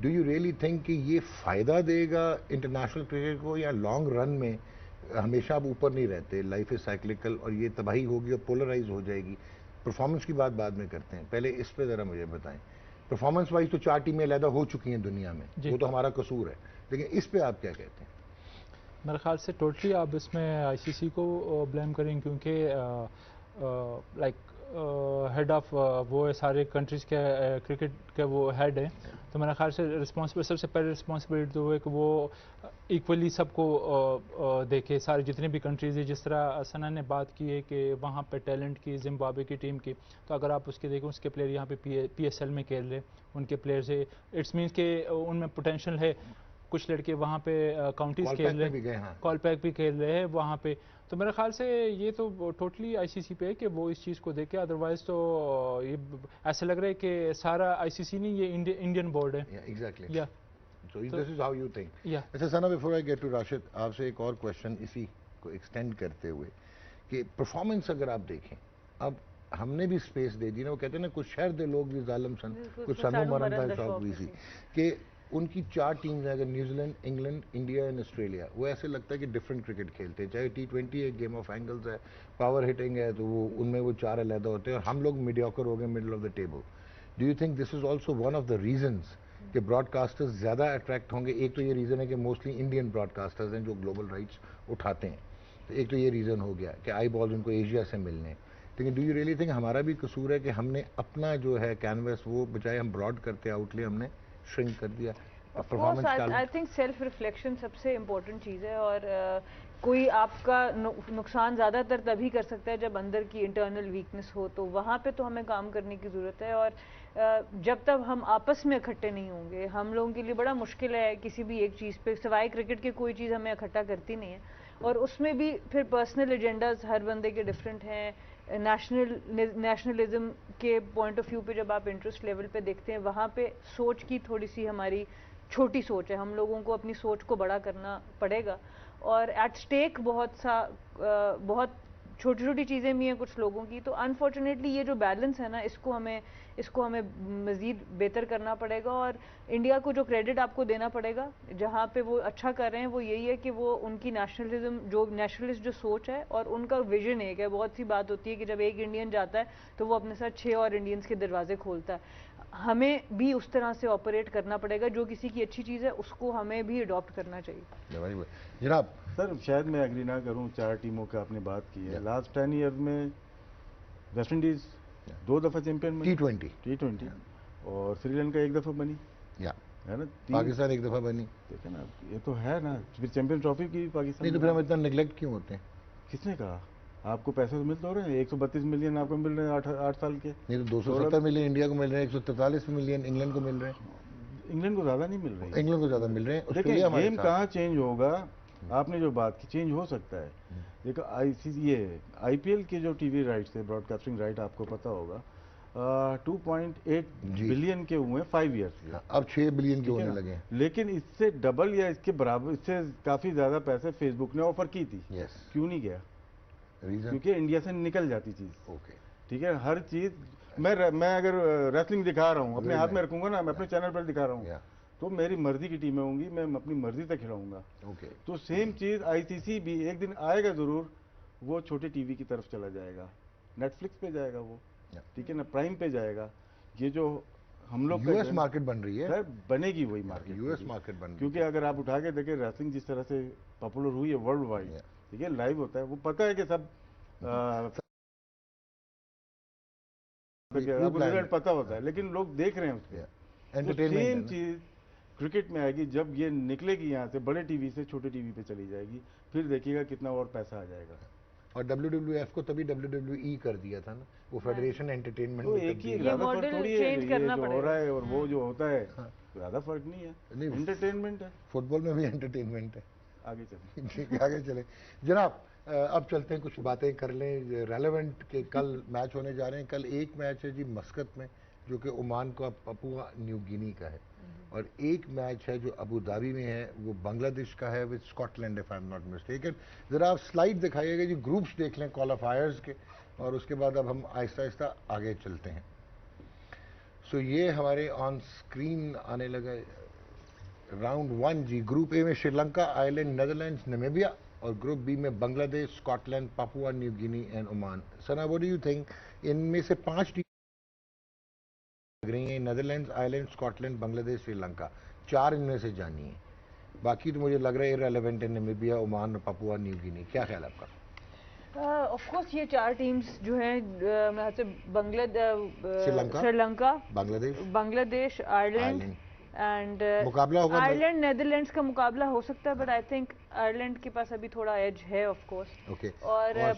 Do you really think कि ये फ़ायदा देगा इंटरनेशनल क्रिकेट को, या लॉन्ग रन में हमेशा आप ऊपर नहीं रहते, लाइफ इज साइक्लिकल और ये तबाही होगी और पोलराइज हो जाएगी? परफॉर्मेंस की बात बाद में करते हैं, पहले इस पे ज़रा मुझे बताएं। परफॉर्मेंस वाइज तो 4 टीमें अलहदा हो चुकी हैं दुनिया में, वो तो हमारा कसूर है, लेकिन इस पे आप क्या कहते हैं? मेरे ख्याल से टोटली आप इसमें आईसीसी को ब्लेम करें, क्योंकि लाइक हेड ऑफ वो है सारे कंट्रीज़ के क्रिकेट के वो हेड हैं। तो मेरे ख्याल से रिस्पॉन्सिबल, सबसे पहले रिस्पॉन्सिबिलिटी तो है कि वो इक्वली सबको देखे, सारे जितने भी कंट्रीज़ हैं। जिस तरह सना ने बात की है कि वहाँ पे टैलेंट की, जिम्बाब्वे की टीम की, तो अगर आप उसके देखें, उसके प्लेयर यहाँ पे पीएसएल में खेल रहे, उनके प्लेयर्स है, इट्स मीन्स के उनमें पोटेंशियल है। कुछ लड़के वहाँ पे काउंटीज खेल रहे हैं, कॉल पैक भी खेल रहे हैं वहाँ पे। तो मेरे ख्याल से ये तो टोटली आईसीसी पे है कि वो इस चीज़ को देखे। अदरवाइज तो ये ऐसा लग रहा है कि सारा आईसीसी नहीं, ये इंडियन बोर्ड है। Exactly, yeah so this is how you think. Yeah अच्छा Sana, before I get to Rashid, आपसे एक और क्वेश्चन इसी को एक्सटेंड करते हुए कि परफॉर्मेंस अगर आप देखें, अब हमने भी स्पेस दे दी ना, वो कहते हैं ना कुछ शहर दे लोग भी जालिम सन, कुछ सनो मरन का शौक भी सी, कि उनकी 4 टीम्स हैं, अगर New Zealand, England, India and Australia, वो ऐसे लगता है कि डिफरेंट क्रिकेट खेलते हैं। चाहे T20 है, गेम ऑफ एंगल्स है, पावर हिटिंग है, तो वो उनमें वो 4 अलहदा होते हैं और हम लोग मीडियोकर हो गए, middle of the table. Do you think this is also one of the reasons कि ब्रॉडकास्टर्स ज़्यादा अट्रैक्ट होंगे? एक तो ये रीज़न है कि मोस्टली इंडियन ब्रॉडकास्टर्स हैं जो ग्लोबल राइट्स उठाते हैं, तो एक तो ये रीज़न हो गया कि आई बॉल उनको एशिया से मिलने हैं। लेकिन डू यू रियली थिंक हमारा भी कसूर है कि हमने अपना जो है कैनवस, वो बजाय हम ब्रॉड करते आउटले, हमने श्रिंक कर दिया? Of course I think self reflection सबसे इम्पोर्टेंट चीज़ है। और कोई आपका नुकसान ज़्यादातर तभी कर सकता है जब अंदर की इंटरनल वीकनेस हो, तो वहाँ पे तो हमें काम करने की ज़रूरत है। और जब तक हम आपस में इकट्ठे नहीं होंगे, हम लोगों के लिए बड़ा मुश्किल है किसी भी एक चीज़ पे, सिवाय क्रिकेट के कोई चीज़ हमें इकट्ठा करती नहीं है। और उसमें भी फिर पर्सनल एजेंडाज हर बंदे के डिफरेंट हैं। नेशनलिज्म के पॉइंट ऑफ व्यू पे जब आप इंटरेस्ट लेवल पे देखते हैं, वहाँ पे सोच की थोड़ी सी हमारी छोटी सोच है। हम लोगों को अपनी सोच को बड़ा करना पड़ेगा। और एट स्टेक बहुत छोटी छोटी चीज़ें भी हैं कुछ लोगों की। तो अनफॉर्चुनेटली ये जो बैलेंस है ना, इसको हमें मज़ीद बेहतर करना पड़ेगा। और इंडिया को जो क्रेडिट आपको देना पड़ेगा, जहाँ पे वो अच्छा कर रहे हैं, वो यही है कि वो उनकी नेशनलिस्ट जो सोच है और उनका विजन एक है। बहुत सी बात होती है कि जब एक इंडियन जाता है तो वो अपने साथ 6 और इंडियंस के दरवाजे खोलता है। हमें भी उस तरह से ऑपरेट करना पड़ेगा। जो किसी की अच्छी चीज़ है उसको हमें भी अडॉप्ट करना चाहिए। जनाब सर, शायद मैं एग्री ना करूं, 4 टीमों का आपने बात की है। लास्ट 10 ईयर्स में वेस्ट इंडीज 2 दफ़ा चैंपियन बनी, T20, और श्रीलंका 1 दफ़ा बनी, है ना, पाकिस्तान 1 दफ़ा बनी। देखे ना, ये तो है ना। फिर चैंपियन ट्रॉफी की पाकिस्तान नहीं तो फिर हम इतना निगलेक्ट क्यों होते हैं? किसने कहा? आपको पैसे तो मिलते हो रहे हैं, 132 मिलियन आपको मिल रहे हैं 8 साल के। नहीं तो 270 मिलियन इंडिया को मिल रहे हैं, 143 मिलियन इंग्लैंड को मिल रहे हैं। इंग्लैंड को ज़्यादा नहीं मिल रही, इंग्लैंड को ज़्यादा मिल रहे हैं। देखिए गेम कहाँ चेंज होगा, आपने जो बात की चेंज हो सकता है। देखो आईपीएल के जो टीवी राइट्स है, ब्रॉडकास्टिंग राइट, आपको पता होगा 2.8 बिलियन के हुए 5 ईयर्स, अब 6 बिलियन के होने लगे। लेकिन इससे डबल या इसके बराबर, इससे काफ़ी ज़्यादा पैसे फेसबुक ने ऑफर की थी। क्यों नहीं गया? क्योंकि इंडिया से निकल जाती चीज़। ओके, ठीक है, हर चीज़ मैं अगर रेसलिंग दिखा रहा हूँ, अपने हाथ में रखूंगा ना, मैं अपने चैनल पर दिखा रहा हूँ, तो मेरी मर्जी की टीमें होंगी, मैं अपनी मर्जी से खिलाऊंगा। तो सेम चीज़ आईसीसी भी एक दिन आएगा ज़रूर, वो छोटे टीवी की तरफ चला जाएगा, नेटफ्लिक्स पे जाएगा वो, ठीक है ना, प्राइम पे जाएगा। ये जो हम लोग यूएस मार्केट बन रही है सर, बनेगी वही मार्केट, यूएस मार्केट बन रही है। क्योंकि अगर आप उठा के देखें, रेसलिंग जिस तरह से पॉपुलर हुई है वर्ल्ड वाइड, ठीक है, लाइव होता है, वो पता है कि सब रिजल्ट पता होता है, लेकिन लोग देख रहे हैं उसको। तो सेम चीज क्रिकेट में आएगी, जब ये निकलेगी यहाँ से, बड़े टीवी से छोटे टीवी पे चली जाएगी, फिर देखिएगा कितना और पैसा आ जाएगा। और WWF को तभी WWE कर दिया था ना, वो फेडरेशन एंटरटेनमेंट। तो एक ही मॉडल चेंज करना पड़ेगा। हो रहा है और वो जो होता है, ज़्यादा फर्क नहीं है, नहीं, एंटरटेनमेंट है। फुटबॉल में भी एंटरटेनमेंट है। आगे चलें। ठीक है, आगे चले जनाब। अब चलते हैं, कुछ बातें कर लें रेलेवेंट के। कल मैच होने जा रहे हैं। कल एक मैच है जी मस्कत में, जो कि ओमान का पपुआ न्यू गिनी का है, और एक मैच है जो अबू धाबी में है, वो बांग्लादेश का है with Scotland, if I am not mistaken. ज़रा आप स्लाइड दिखाइएगा जी, ग्रुप्स देख लें क्वालिफायर्स के, और उसके बाद अब हम आहिस्ता आहिस्ता आगे चलते हैं। सो ये हमारे ऑन स्क्रीन आने लगा। राउंड 1 जी, ग्रुप ए में श्रीलंका, आयरलैंड, नेदरलैंड्स, नामीबिया, और ग्रुप बी में Bangladesh, Scotland, Papua New Guinea and Oman. Sana, what do you think? इनमें से 5 टीम लग रही हैं, Netherlands, Ireland, Scotland, Bangladesh, Sri Lanka. 4 इनमें से जानी है, बाकी तो मुझे लग रहा है इररिलेवेंट है, नामीबिया, ओमान और पापुआ न्यू गिनी। क्या ख्याल है आपका? ऑफ कोर्स ये 4 टीम्स जो हैं, मेरे ख्याल से श्रीलंका, बांग्लादेश, आयरलैंड एंड मुकाबला होगा। आयरलैंड नेदरलैंड्स का मुकाबला हो सकता है, बट आई थिंक आयरलैंड के पास अभी थोड़ा एज है ऑफ कोर्स। ओके। और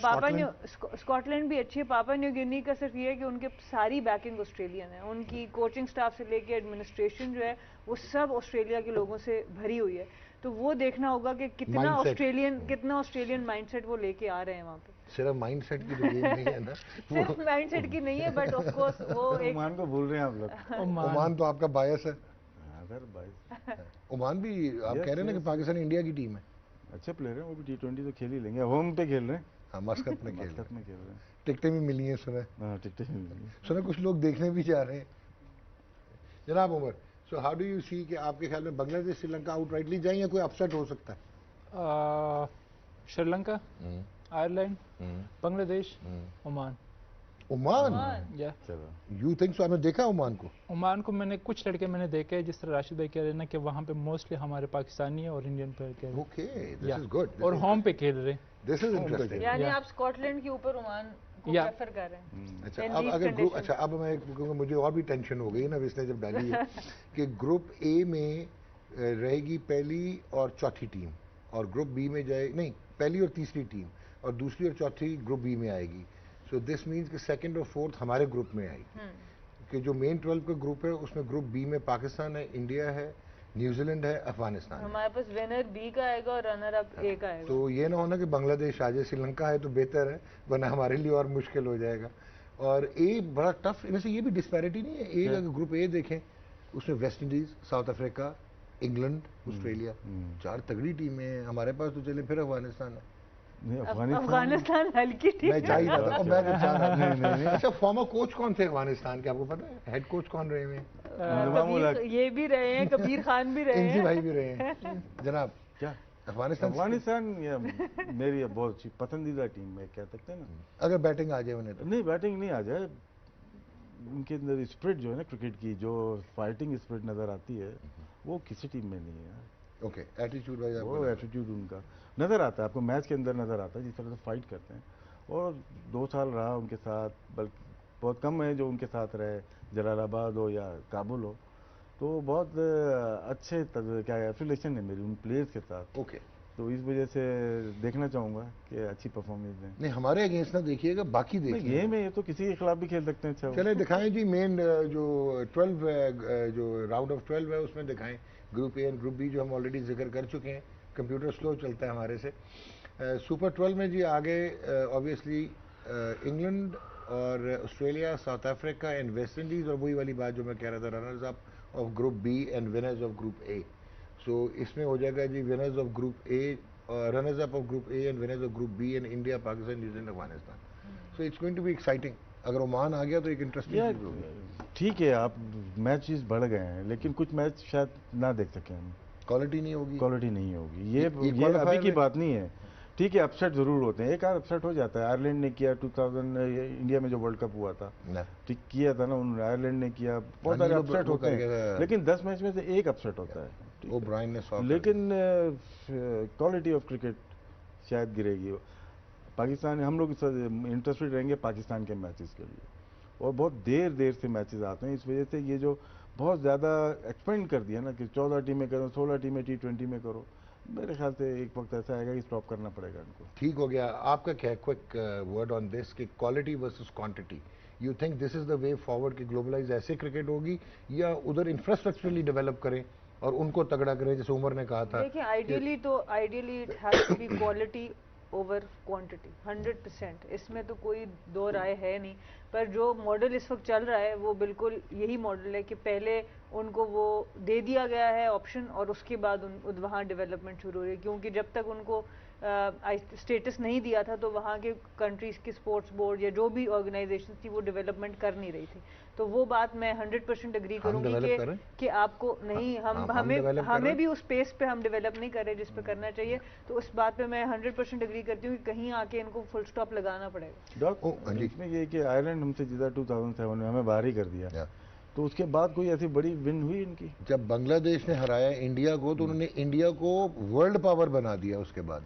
स्कॉटलैंड भी अच्छी है। पापा न्यू गिनी का सिर्फ ये है कि उनके सारी बैकिंग ऑस्ट्रेलियन है, उनकी कोचिंग स्टाफ से लेके एडमिनिस्ट्रेशन जो है वो सब ऑस्ट्रेलिया के लोगों से भरी हुई है। तो वो देखना होगा कि कितना ऑस्ट्रेलियन माइंडसेट वो लेके आ रहे हैं वहाँ पे। सिर्फ माइंडसेट की तो गेम नहीं है ना, सिर्फ माइंडसेट की नहीं है, बट ऑफ कोर्स वो एक ओमान को भूल रहे हैं आप लोग। ओमान तो आपका बायस है। अदर ओमान भी आप कह रहे हैं ना कि पाकिस्तान इंडिया की टीम है। अच्छे प्लेयर हैं, वो भी T20 तो खेल ही लेंगे। होम पे खेल रहे हैं। हाँ, मस्कत में खेल मस्कत में खेल रहे हैं। टिकटें भी मिली हैं सुना। हाँ, टिकटें मिल रही हैं। सुना कुछ लोग देखने भी जा रहे हैं। जनाब Umar, so how do you see कि आपके ख्याल में बांग्लादेश श्रीलंका आउटराइटली जाए या कोई अपसेट हो सकता है? Sri Lanka, Ireland, Bangladesh, Oman. या चलो, यू थिंक सो? आपने देखा ओमान को? ओमान को मैंने कुछ लड़के मैंने देखे हैं, जिस तरह राशिद भाई कह रहे हैं ना कि वहाँ पे मोस्टली हमारे पाकिस्तानी है और इंडियन प्लेयर खेल रहे हैं। Okay, this is good. और होम पे खेल रहे हैं। This is interesting. यानी आप स्कॉटलैंड के ऊपर ओमान को प्रेफर कर रहे हैं। अच्छा, अब अगर ग्रुप, अच्छा अब मैं, क्योंकि मुझे और भी टेंशन हो गई ना इसने जब डाली है कि ग्रुप ए में रहेगी पहली और चौथी टीम, और ग्रुप बी में जाए, नहीं, पहली और तीसरी टीम, और दूसरी और चौथी ग्रुप बी में आएगी। सो दिस मीन्स कि सेकंड और फोर्थ हमारे ग्रुप में आएगी। कि जो मेन 12 का ग्रुप है उसमें ग्रुप बी में पाकिस्तान है, इंडिया है, न्यूजीलैंड है, अफगानिस्तान है। हमारे पास विनर बी का आएगा और रनर अप ए का आएगा। तो ये ना होना कि बांग्लादेश आ जाए, श्रीलंका है तो बेहतर है, वरना हमारे लिए और मुश्किल हो जाएगा। और ए बड़ा टफ, वैसे ये भी डिस्पैरिटी नहीं है। ए अगर ग्रुप ए देखें, उसमें West Indies, south Africa, England, Australia, 4 तगड़ी टीमें हैं। हमारे पास तो चले फिर अफगानिस्तान है। नहीं, अफगानिस्तान हल्की टीम मैं चाह ही रहा था, मैं तो चाह रहा था। अच्छा, फॉर्मर कोच कौन थे अफगानिस्तान के, आपको पता है? हेड कोच कौन रहे हैं? ये भी रहे हैं, कबीर खान भी रहे इंजी हैं, भाई भी रहे हैं। जनाब, क्या अफगानिस्तान ये मेरी बहुत अच्छी पसंदीदा टीम में कह सकते हैं ना। अगर बैटिंग आ जाए उन्हें तो? नहीं, बैटिंग नहीं आ जाए, उनके अंदर स्पिरिट जो है ना क्रिकेट की, जो फाइटिंग स्पिरिट नज़र आती है, वो किसी टीम में नहीं है। ओके, एटीट्यूड वाइज वो एटीट्यूड उनका नज़र आता है, आपको मैच के अंदर नज़र आता है, जिस तरह से फाइट करते हैं। और 2 साल रहा उनके साथ, बल्कि बहुत कम है जो उनके साथ रहे, जलालाबाद हो या काबुल हो, तो बहुत अच्छे क्या एफिलेशन है मेरी उन प्लेयर्स के साथ। ओके, तो इस वजह से देखना चाहूँगा कि अच्छी परफॉर्मेंस दें। नहीं, हमारे अगेंस्ट ना देखिएगा, बाकी देखिए। गेम है ये, तो किसी के खिलाफ भी खेल सकते हैं। अच्छा, चले दिखाएं जी मेन जो 12 जो राउंड ऑफ 12 है उसमें दिखाएं group A and group B, जो हम ऑलरेडी जिक्र कर चुके हैं। कंप्यूटर स्लो चलता है हमारे से। सुपर 12 में जी आगे ऑब्वियसली इंग्लैंड और Australia, south Africa and West Indies, और वही वाली बात जो मैं कह रहा था, runners up of group B and winners of group A. सो इसमें हो जाएगा जी winners of group A, runners up of group A and winners of group B and India, Pakistan, New Zealand, Afghanistan. So it's going to be exciting. अगर Oman आ गया तो एक interesting चीज होगी। ठीक है, आप मैचेस बढ़ गए हैं, लेकिन कुछ मैच शायद ना देख सकें हम। क्वालिटी नहीं होगी, क्वालिटी नहीं होगी, ये अभी की बात नहीं है। ठीक है, अपसेट जरूर होते हैं, एक आध अपसेट हो जाता है। आयरलैंड ने किया 2000 इंडिया में जो वर्ल्ड कप हुआ था, ठीक किया था ना उन्होंने, आयरलैंड ने किया, बहुत सारे अपसेट होते हैं, लेकिन 10 मैच में से एक अपसेट होता है। ओब्रायन ने लेकिन क्वालिटी ऑफ क्रिकेट शायद गिरेगी। पाकिस्तान, हम लोग इंटरेस्टेड रहेंगे पाकिस्तान के मैचेस के लिए, और बहुत देर से मैचेस आते हैं। इस वजह से ये जो बहुत ज़्यादा एक्सपेंड कर दिया ना कि 14 टीमें करो, 16 टीमें T20 में करो, मेरे ख्याल से एक वक्त ऐसा आएगा कि स्टॉप करना पड़ेगा इनको। ठीक हो गया। आपका क्या क्विक वर्ड ऑन दिस कि quality versus quantity, you think this is the way forward कि ग्लोबलाइज ऐसे क्रिकेट होगी, या उधर इंफ्रास्ट्रक्चरली डेवलप करें और उनको तगड़ा करें, जैसे उमर ने कहा था? देखिए ideally it has to be quality over quantity 100%, इसमें तो कोई दो राय है नहीं। पर जो मॉडल इस वक्त चल रहा है वो बिल्कुल यही मॉडल है कि पहले उनको वो दे दिया गया है ऑप्शन और उसके बाद वहाँ डेवलपमेंट शुरू हो रही है, क्योंकि जब तक उनको स्टेटस नहीं दिया था तो वहाँ के कंट्रीज की स्पोर्ट्स बोर्ड या जो भी ऑर्गेनाइजेशन थी वो डेवलपमेंट कर नहीं रही थी। तो वो बात मैं 100% एग्री करूंगी कि आपको नहीं, हमें भी उस पेस पे हम डेवलप नहीं कर रहे जिस पे करना चाहिए। तो उस बात पे मैं 100% एग्री करती हूँ कि कहीं आके इनको फुल स्टॉप लगाना पड़ेगा। इसमें ये कि आयरलैंड हमसे जीता 2007 में, हमें बाहर ही कर दिया, तो उसके बाद कोई ऐसी बड़ी विन हुई इनकी? जब बांग्लादेश ने हराया इंडिया को तो उन्होंने इंडिया को वर्ल्ड पावर बना दिया, उसके बाद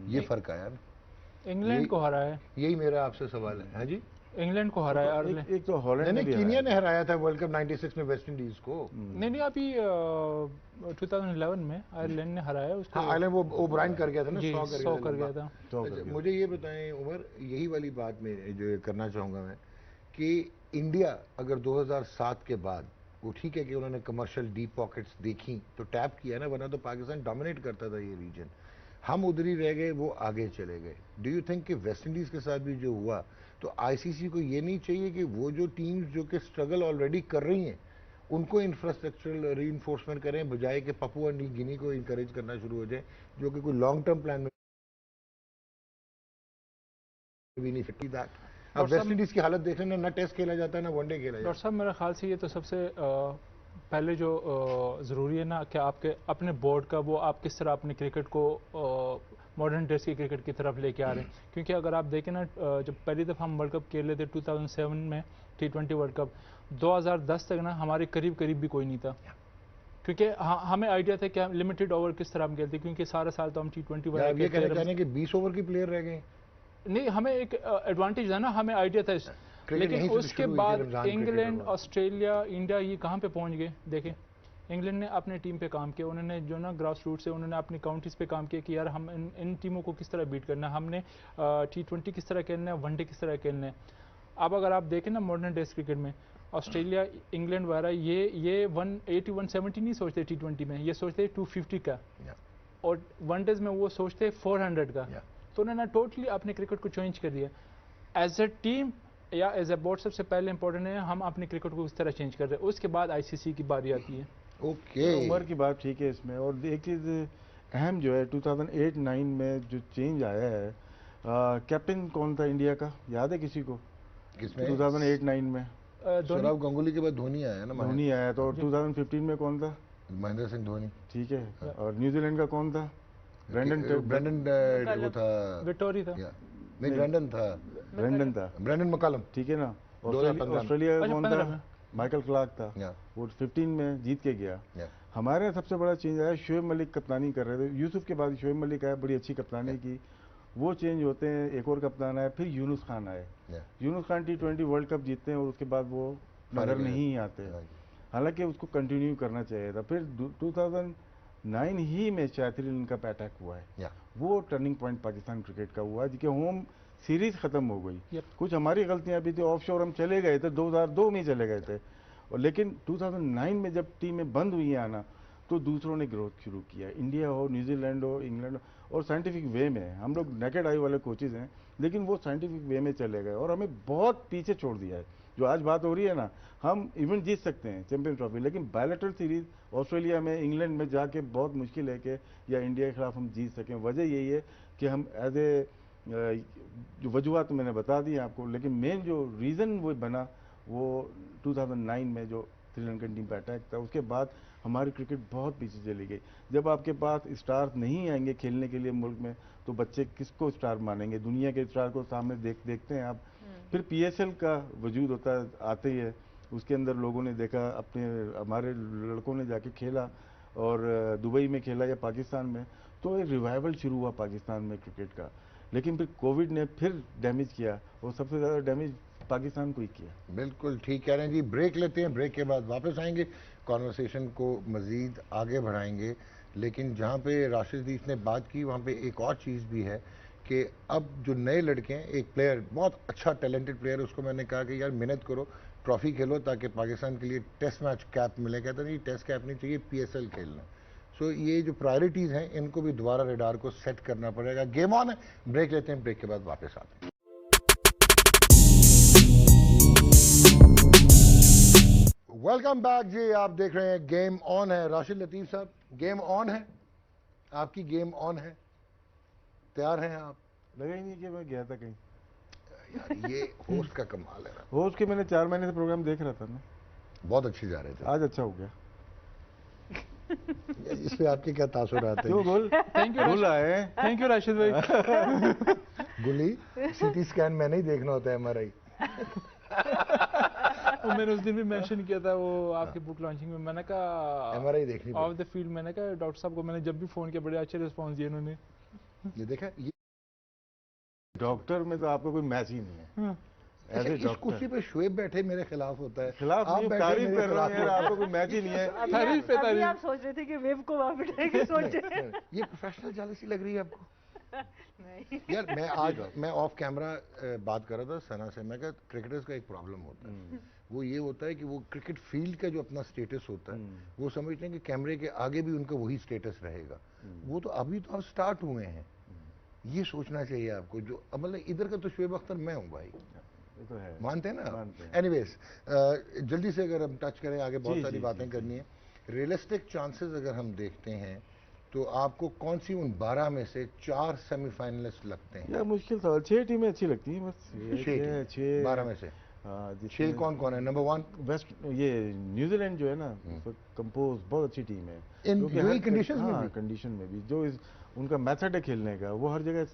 ये फर्क आया ना। इंग्लैंड को हराया, यही मेरा आपसे सवाल है। हाँ जी, इंग्लैंड को हराया। एक तो हॉलैंड ने भी, कीनिया ने हराया था वर्ल्ड कप 96 में वेस्ट इंडीज को। नहीं अभी 2011 में आयरलैंड ने हराया उसको। हाँ, आयरलैंड वो ओब्रायन कर गया था ना, 100 कर गया था। अच्छा, मुझे ये बताएं उमर, यही वाली बात में जो करना चाहूँगा मैं कि इंडिया अगर 2007 के बाद, वो ठीक है कि उन्होंने कमर्शियल डीप पॉकेट्स देखी तो टैप किया ना, वरना तो पाकिस्तान डोमिनेट करता था ये रीजन, हम उधर ही रह गए, वो आगे चले गए। डू यू थिंक कि वेस्ट इंडीज के साथ भी जो हुआ, तो आईसीसी को ये नहीं चाहिए कि वो जो टीम्स जो कि स्ट्रगल ऑलरेडी कर रही हैं उनको इंफ्रास्ट्रक्चरल रीइंफोर्समेंट करें, बजाय कि पपुआ न्यू गिनी को इंकरेज करना शुरू हो जाए, जो कि कोई लॉन्ग टर्म प्लान में भी नहीं फिट दैट। अब वेस्ट इंडीज की हालत देख लेना, ना टेस्ट खेला जाता है ना वनडे खेला जाता है। डॉक्टर साहब मेरे ख्याल से ये तो सबसे पहले जो ज़रूरी है ना कि आपके अपने बोर्ड का वो आप किस तरह अपने क्रिकेट को मॉडर्न डेज की क्रिकेट की तरफ लेके आ रहे हैं। क्योंकि अगर आप देखें ना, जब पहली दफ़ा हम वर्ल्ड कप खेल रहे थे 2007 में T20 वर्ल्ड कप, 2010 तक ना हमारे करीब भी कोई नहीं था, क्योंकि हमें आइडिया था कि हम लिमिटेड ओवर किस तरह हम खेलते, क्योंकि सारा साल तो हम T20 वर्ल्ड कप कहना चाह रहे हैं कि 20 ओवर की प्लेयर रह गए। नहीं, हमें एक एडवांटेज है ना, हमें आइडिया था। लेकिन उसके बाद इंग्लैंड, ऑस्ट्रेलिया, इंडिया ये कहाँ पे पहुंच गए। देखें, इंग्लैंड ने अपने टीम पे काम किया, उन्होंने जो ना ग्रास रूट से उन्होंने अपनी काउंटीज पे काम किया कि यार हम इन टीमों को किस तरह बीट करना है, हमने T20 किस तरह खेलना है, वनडे किस तरह खेलना है। अब अगर आप देखें ना मॉडर्न टेस्ट क्रिकेट में, ऑस्ट्रेलिया, इंग्लैंड वगैरह ये 180 170 नहीं सोचते T20 में, ये सोचते 250 का, और वनडेज में वो सोचते 400 का। तो उन्होंने टोटली अपने क्रिकेट को चेंज कर दिया। एज ए टीम या एज ए बोर्ड सबसे पहले इंपॉर्टेंट है हम अपने क्रिकेट को उस तरह चेंज कर रहे हैं, उसके बाद आईसीसी की बारी आती है। ओके, उम्र की बात ठीक है इसमें। और एक चीज़ अहम जो है 2008-9 में जो चेंज आया है, कैप्टन कौन था इंडिया का, याद है किसी को? किसमें? 2008-9 में सौरव गांगुली के बाद धोनी आया ना। धोनी आया, तो 2015 में कौन था? महेंद्र सिंह धोनी। ठीक है, और न्यूजीलैंड का कौन था? ब्रेंडन वो था, विक्टोरी था, नहीं ब्रेंडन था, ब्रेंडन मकालम, ठीक है ना। ऑस्ट्रेलिया का कौन था? माइकल क्लार्क था, वो 15 में जीत के गया। हमारे यहाँ सबसे बड़ा चेंज आया, शोएब मलिक कप्तानी कर रहे थे, यूसुफ के बाद शोएब मलिक आया, बड़ी अच्छी कप्तानी की, वो चेंज होते हैं, एक और कप्तान आया, फिर यूनुस खान आए। Yunus Khan T20 world cup जीतते हैं और उसके बाद वो नजर नहीं आते, हालांकि उसको कंटिन्यू करना चाहिए था। फिर 2009 ही में शायद श्रीलंका पे अटैक हुआ है, वो टर्निंग पॉइंट पाकिस्तान क्रिकेट का हुआ, जिसके होम सीरीज खत्म हो गई। कुछ हमारी गलतियां भी थी, ऑफशोर हम चले गए थे, 2002 में चले गए थे, और लेकिन 2009 में जब टीमें बंद हुई आना तो दूसरों ने ग्रोथ शुरू किया, इंडिया हो, न्यूजीलैंड हो, इंग्लैंड हो, और साइंटिफिक वे में। हम लोग नेकेड आई वाले कोचेज हैं, लेकिन वो साइंटिफिक वे में चले गए और हमें बहुत पीछे छोड़ दिया है। जो आज बात हो रही है ना, हम इवेंट जीत सकते हैं चैंपियंस ट्रॉफी, लेकिन बायलैटरल सीरीज ऑस्ट्रेलिया में, इंग्लैंड में जाके बहुत मुश्किल है कि या इंडिया के खिलाफ हम जीत सकें। वजह यही है कि हम एज ए जो वजूहत मैंने बता दी आपको, लेकिन मेन जो रीज़न वो बना वो 2009 में जो श्रीलंकन टीम पर अटैक था, उसके बाद हमारी क्रिकेट बहुत पीछे चली गई। जब आपके पास स्टार नहीं आएंगे खेलने के लिए मुल्क में, तो बच्चे किसको स्टार मानेंगे? दुनिया के स्टार को सामने देखते हैं आप। फिर PSL का वजूद होता है, आते ही है, उसके अंदर लोगों ने देखा, अपने हमारे लड़कों ने जाके खेला और दुबई में खेला या पाकिस्तान में, तो एक रिवाइवल शुरू हुआ पाकिस्तान में क्रिकेट का। लेकिन फिर कोविड ने फिर डैमेज किया, और सबसे ज़्यादा डैमेज पाकिस्तान को ही किया। बिल्कुल ठीक कह रहे हैं जी। ब्रेक लेते हैं, ब्रेक के बाद वापस आएंगे, कॉन्वर्सेशन को मज़ीद आगे बढ़ाएंगे। लेकिन जहाँ पे राशिद अजीज ने बात की, वहाँ पे एक और चीज़ भी है कि अब जो नए लड़के हैं, एक प्लेयर बहुत अच्छा टैलेंटेड प्लेयर, उसको मैंने कहा कि यार मेहनत करो, ट्रॉफी खेलो ताकि पाकिस्तान के लिए टेस्ट मैच कैप मिले। कहता नहीं टेस्ट कैप नहीं चाहिए, PSL खेलना। सो ये जो प्रायोरिटीज़ हैं इनको भी दोबारा रेडार को सेट करना पड़ेगा। गेम ऑन है, ब्रेक लेते हैं, ब्रेक के बाद वापस आते हैं। वेलकम बैक जी, आप देख रहे हैं गेम ऑन है। राशिद लतीफ़ साहब, गेम ऑन है, आपकी गेम ऑन है, तैयार हैं आप? लगा ही नहीं कि मैं गया था कहीं। यार ये होस्ट का कमाल है ना। होस्ट के मैंने 4 महीने से प्रोग्राम देख रहा था ना, बहुत अच्छी जा रहे थे। आज अच्छा हो गया। इस पे आपके क्या तासुरात हैं? क्यों बोल? थैंक यू बोल आए। थैंक यू राशिद भाई। गुली, CT स्कैन मैंने ही देखना होता है, MRI। वो मैंने उस दिन भी मेंशन किया था वो आपके बुक लॉन्चिंग में, मैंने कहा MRI देखनी ऑफ द फील्ड, मैंने कहा डॉक्टर साहब को मैंने जब भी फोन किया बड़े अच्छे रिस्पॉन्स दिए उन्होंने। ये देखा, ये डॉक्टर में तो आपका कोई मैच ही नहीं है। अच्छा, ऐसे इस डॉक्टर कुर्सी पे शुएब बैठे मेरे खिलाफ होता है। खिलाफ आप नहीं, बैठे तारीफ मेरे कर रहा हूँ खिलाफ यार, होता है। आपका कोई मैच ही नहीं है। तारीफ पे अभी तारीफ। आप सोच रहे थे कि वेव को वहां बिठाएंगे, सोचे ये प्रोफेशनल जेलसी लग रही है आपको? नहीं। यार मैं ऑफ कैमरा बात कर रहा था सना से, मैं कहा क्रिकेटर्स का एक प्रॉब्लम होता है, वो ये होता है कि वो क्रिकेट फील्ड का जो अपना स्टेटस होता है वो समझते हैं कि कैमरे के आगे भी उनका वही स्टेटस रहेगा। वो तो अभी तो आप स्टार्ट हुए हैं, ये सोचना चाहिए आपको। जो मतलब इधर का तो शुएब अख्तर मैं हूँ भाई, ये तो है। मानते हैं ना? मानते हैं। एनीवेज, जल्दी से अगर हम टच करें, आगे बहुत जी, सारी जी, बातें जी, करनी है। रियलिस्टिक चांसेस अगर हम देखते हैं तो आपको कौन सी उन 12 में से 4 सेमीफाइनलिस्ट लगते हैं? यार मुश्किल सवाल, 6 टीमें अच्छी लगती हैं बस। 6 12 में से हाँ, 6 कौन कौन है? नंबर 1 वेस्ट, ये न्यूजीलैंड जो है ना, कंपोज बहुत अच्छी टीम है। इन जो कि यूएई हर कंडीशंस में हाँ, भी कंडीशन में भी जो उनका मेथड है खेलने का, वो हर जगह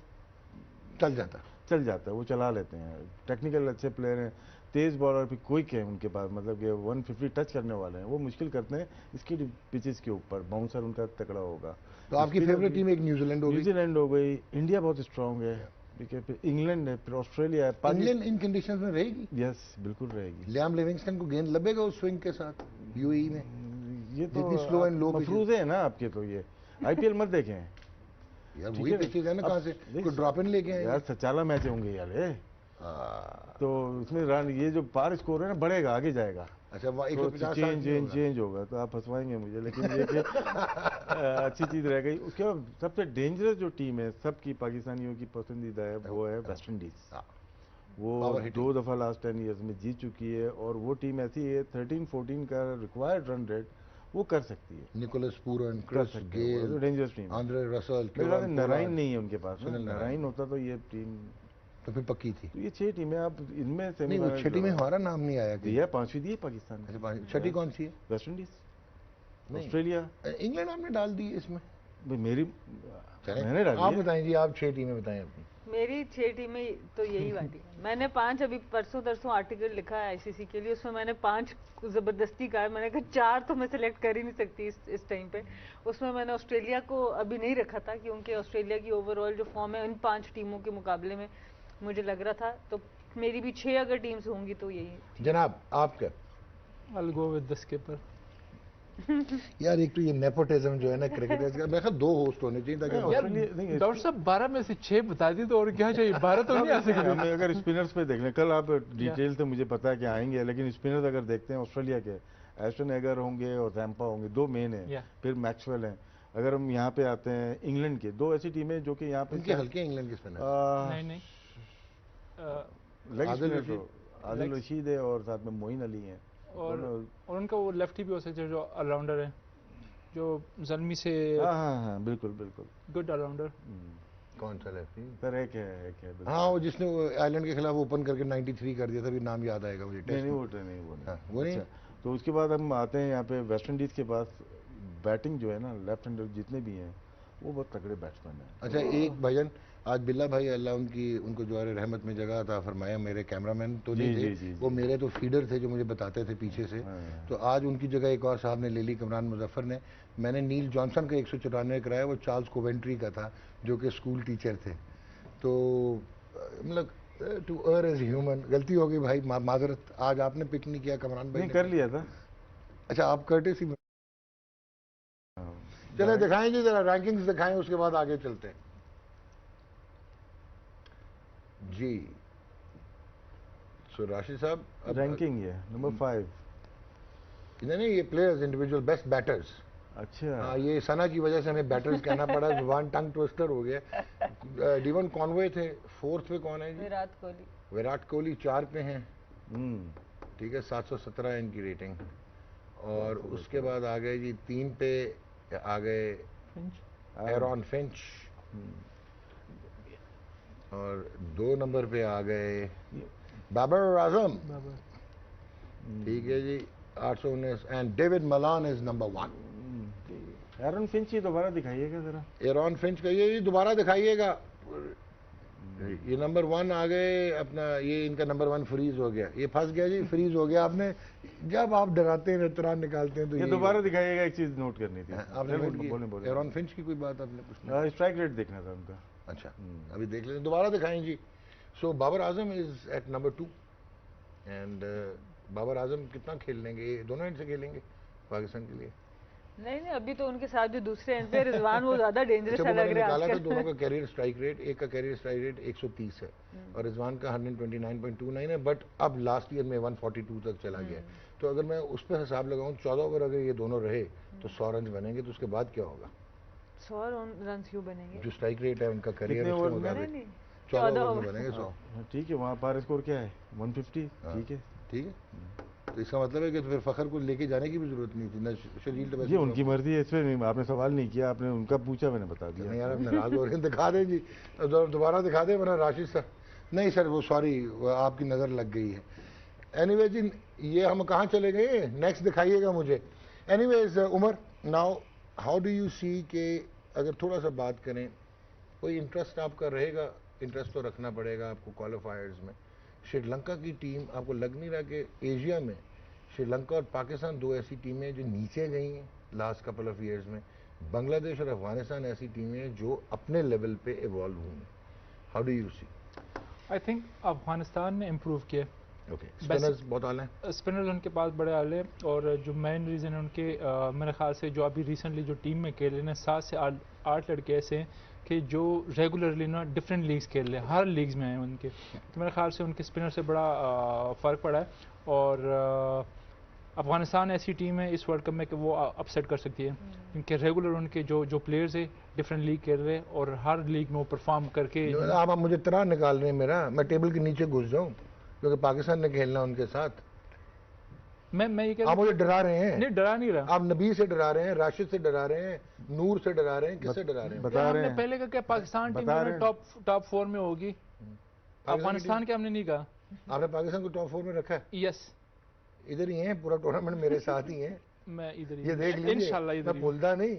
चल जाता है। चल जाता है, वो चला लेते हैं। टेक्निकल अच्छे प्लेयर हैं, तेज बॉलर भी क्विक है उनके पास, मतलब कि 150 टच करने वाले हैं। वो मुश्किल करते हैं इसकी पिचेस के ऊपर, बाउंसर उनका तगड़ा होगा। तो आपकी फेवरेट टीम एक न्यूजीलैंड हो गई? न्यूजीलैंड हो गई, इंडिया बहुत स्ट्रांग है, ठीक है, फिर इंग्लैंड है, फिर ऑस्ट्रेलिया है। इंग्लैंड इन कंडीशंस में रहेगी? यस, बिल्कुल रहेगी। लियाम लिविंगस्टन को गेंद लगेगा उस स्विंग के साथ यूएई में? ये तो जितनी स्लो एंड लो मफरूजे है ना आपके, तो ये IPL मत देखें यार, वही पिचेज है ना, कहाँ से कोई ड्रॉप इन लेके आए यार, 47 मैच होंगे यार ये। तो उसमें रन, ये जो पार स्कोर है ना बढ़ेगा, आगे जाएगा। अच्छा, वो तो 150 चेंज होगा, तो आप फंसवाएंगे मुझे, लेकिन ये कि अच्छी चीज रह गई। उसके बाद सबसे डेंजरस जो टीम है सबकी, पाकिस्तानियों की पसंदीदा है, वो है वेस्ट इंडीज। वो 2 दफा लास्ट 10 ईयर्स में जीत चुकी है, और वो टीम ऐसी है 13-14 का रिक्वायर्ड रन रेट वो कर सकती है। निकोलस पूरन, कर क्रिस सकते हैं, गेल, वो डेंजरस टीम है। आंद्रे रसल, नारायण नहीं है उनके पास ना, सुनील नारायण नारायण होता तो ये टीम, तो फिर पक्की थी। तो ये 6 टीमें, आप इनमें से नहीं, वो 6 में हमारा नाम नहीं आया कि दिया, 5वीं दी है पाकिस्तान ने। अच्छा, 6 कौन सी है? वेस्ट इंडीज, नहीं। ऑस्ट्रेलिया, इंग्लैंड आपने डाल दी इसमें? भाई मेरी चलें, मैंने डाली आप है। बताएं जी, आप 6 टीमें बताएं अपनी। मेरी 6 टीमें तो यही वाली है। मैंने 5 अभी परसों तरसों आर्टिकल लिखा है ICC के लिए, उसमें मैंने 5 जबरदस्ती कहा है। मैंने कहा 4 तो मैं सिलेक्ट कर ही नहीं सकती इस टाइम पे। उसमें मैंने ऑस्ट्रेलिया को अभी नहीं रखा था, क्योंकि ऑस्ट्रेलिया की ओवरऑल जो फॉर्म है इन 5 टीमों के मुकाबले में मुझे लग रहा था, तो मेरी भी 6 अगर टीम्स होंगी तो यही। जनाब आपका? I'll go with the skipper. यार एक तो ये नेपोटिज्म जो है ना क्रिकेटर्स का, मैं ख्याल 2 होस्ट होने चाहिए ताकि नहीं, डॉक्टर साहब 12 में से 6 बता दी तो और क्या चाहिए, 12 तो नहीं आ सकते। हमें अगर स्पिनर्स पे देख लें, कल आप डिटेल से मुझे पता है कि आएंगे, लेकिन स्पिनर्स अगर देखते हैं ऑस्ट्रेलिया के, एस्टन एगर होंगे और जैम्पा होंगे, 2 मेन हैं, फिर मैक्सवेल हैं। अगर हम यहाँ पे आते हैं इंग्लैंड के, 2 ऐसी टीमें जो कि यहाँ पे उनके हल्के इंग्लैंड के स्पिनर। नहीं आदिल रशीद है और साथ में मोइन अली हैं, और उनका वो लेफ्टी भी हो सकता है जो ऑलराउंडर है, जो जल्मी से। हाँ, बिल्कुल बिल्कुल गुड ऑलराउंडर। कौन सा लेफ्टी? सर एक है बिल्कुल। हाँ, वो जिसने आयरलैंड के खिलाफ ओपन करके 93 कर दिया था, भी नाम याद आएगा मुझे। नहीं, वो नहीं। तो उसके बाद हम आते हैं यहाँ पे वेस्ट इंडीज के पास। बैटिंग जो है ना, लेफ्ट हैंडर जितने भी हैं वो बहुत तगड़े बैट्समैन हैं। अच्छा, एक भजन आज बिल्ला भाई, अल्लाह उनको जो है रहमत में जगह था फरमाया, मेरे कैमरामैन तो नहीं थे, वो मेरे तो फीडर थे जो मुझे बताते थे पीछे से। तो आज उनकी जगह एक और साहब ने ले ली, कमरान मुजफ्फर ने। मैंने नील जॉनसन का 194 कराया, वो चार्ल्स कोवेंट्री का था जो कि स्कूल टीचर थे। तो मतलब टू अर्न एज ह्यूमन, गलती हो गई भाई, माजरत। आज आपने पिक नहीं किया, कमरान भाई नहीं कर लिया था। अच्छा, आप कर्टेसी। चले दिखाएं जी, जरा रैंकिंग्स दिखाएं, उसके बाद आगे चलते हैं। जी। सो राशिद साहब रैंकिंग है नंबर 5। नहीं, ये प्लेयर्स इंडिविजुअल बेस्ट बैटर्स। अच्छा। हाँ, ये सना की वजह से हमें बैटर्स कहना पड़ा, जुबान टंग ट्विस्टर हो गया। डीवन कॉनवे थे, 4th पे कौन है जी? विराट कोहली। विराट कोहली 4 पे हैं, हम्म। ठीक है, 717 है इनकी रेटिंग। और उसके बाद आ गए जी 3 पे आ गए एरॉन फिंच, और 2 नंबर पे आ गए बाबर आजम, ठीक है जी, 819, and David Malan is number 1। Aaron Finch ही दोबारा दिखाइएगा जरा। एरॉन फिंच का ये दोबारा दिखाइएगा। ये नंबर 1 आ गए अपना, ये इनका नंबर 1 फ्रीज हो गया, ये फंस गया जी, फ्रीज हो गया। आपने जब आप डराते हैं इतरान निकालते हैं तो ये दोबारा दिखाइएगा। एक चीज नोट करनी थी आपने नोट की। बोले एरॉन फिंच की कोई बात आपने पूछना? स्ट्राइक रेट देखना था उनका। अच्छा, अभी देख लेते, दोबारा दिखाएं जी। So Babar Azam is at number 2, and Babar Azam कितना खेल लेंगे? दोनों एंड से खेलेंगे पाकिस्तान के लिए? नहीं, अभी तो उनके साथ जो दूसरे एंड पे रिजवान, वो ज्यादा डेंजरस अच्छा, लग रहा है निकाला था आजकल। दोनों का कैरियर स्ट्राइक रेट, एक का कैरियर स्ट्राइक रेट 130 है और रिजवान का 129.29 है, बट अब लास्ट ईयर में 142 तक चला गया। तो अगर मैं उस पर हिसाब लगाऊं, 14 ओवर अगर ये दोनों रहे तो 100 रन बनेंगे, तो उसके बाद क्या होगा? 100 रन क्यों बनेंगे? जो स्ट्राइक रेट है उनका कैरियर उसके मुताबिक नहीं, 14 ओवर में बनेंगे 100। ठीक है, वहाँ पार स्कोर क्या है? 150। ठीक है, ठीक है। तो इसका मतलब है कि तो फिर फखर को लेके जाने की भी जरूरत नहीं थी ना, शरीर तो ये उनकी मर्जी है, इसमें नहीं, आपने सवाल नहीं किया, आपने उनका पूछा, मैंने बता दिया। नहीं यार, अब नाराज हो रहे हैं, दिखा दें जी, दोबारा दिखा दें, वरना राशिद सर। नहीं सर, वो सॉरी, आपकी नज़र लग गई है। एनीवे जी, ये हम कहाँ चले गए? नेक्स्ट दिखाइएगा मुझे। Anyways Umar, now how do you see के अगर थोड़ा सा बात करें, कोई इंटरेस्ट आपका रहेगा? इंटरेस्ट तो रखना पड़ेगा आपको क्वालिफायर्स में। श्रीलंका की टीम, आपको लग नहीं रहा कि एशिया में श्रीलंका और पाकिस्तान 2 ऐसी टीमें जो नीचे गई हैं लास्ट कपल ऑफ ईयर्स में? बांग्लादेश और अफगानिस्तान ऐसी टीमें हैं जो अपने लेवल पे इवॉल्व हुई हैं। How do you see? I think Afghanistan ने इम्प्रूव किया। ओके, स्पिनर्स बहुत आले हैं, स्पिनर्स उनके पास बड़े आले, और जो मेन रीज़न है उनके मेरे ख्याल से जो अभी रिसेंटली जो टीम में खेल रहे हैं 7 से 8 लड़के ऐसे हैं कि जो रेगुलरली ना डिफरेंट लीग्स खेल रहे हैं, हर लीग्स में हैं उनके। तो मेरे ख्याल से उनके स्पिनर से बड़ा फ़र्क पड़ा है, और अफगानिस्तान ऐसी टीम है इस वर्ल्ड कप में कि वो अपसेट कर सकती है, क्योंकि रेगुलर उनके जो प्लेयर्स है डिफरेंट लीग खेल रहे हैं और हर लीग में वो परफॉर्म करके। आप मुझे तरह निकाल रहे हैं मेरा, मैं टेबल के नीचे घुस जाऊं क्योंकि पाकिस्तान ने खेलना उनके साथ। मैं ये आप मुझे डरा रहे हैं? नहीं, डरा नहीं रहा। आप नबी से डरा रहे हैं, राशिद से डरा रहे हैं, नूर से डरा रहे हैं, किससे डरा रहे हैं? बता रहे हमने हैं पहले कहा कि पाकिस्तान टीम में टॉप 4 में होगी, अफगानिस्तान के हमने नहीं कहा। आपने पाकिस्तान को टॉप 4 में रखा है? यस, इधर ही है, पूरा टूर्नामेंट मेरे साथ ही है। मैं इधर ये देख लीजिए, इंशाल्लाह इधर मैं भूलता नहीं।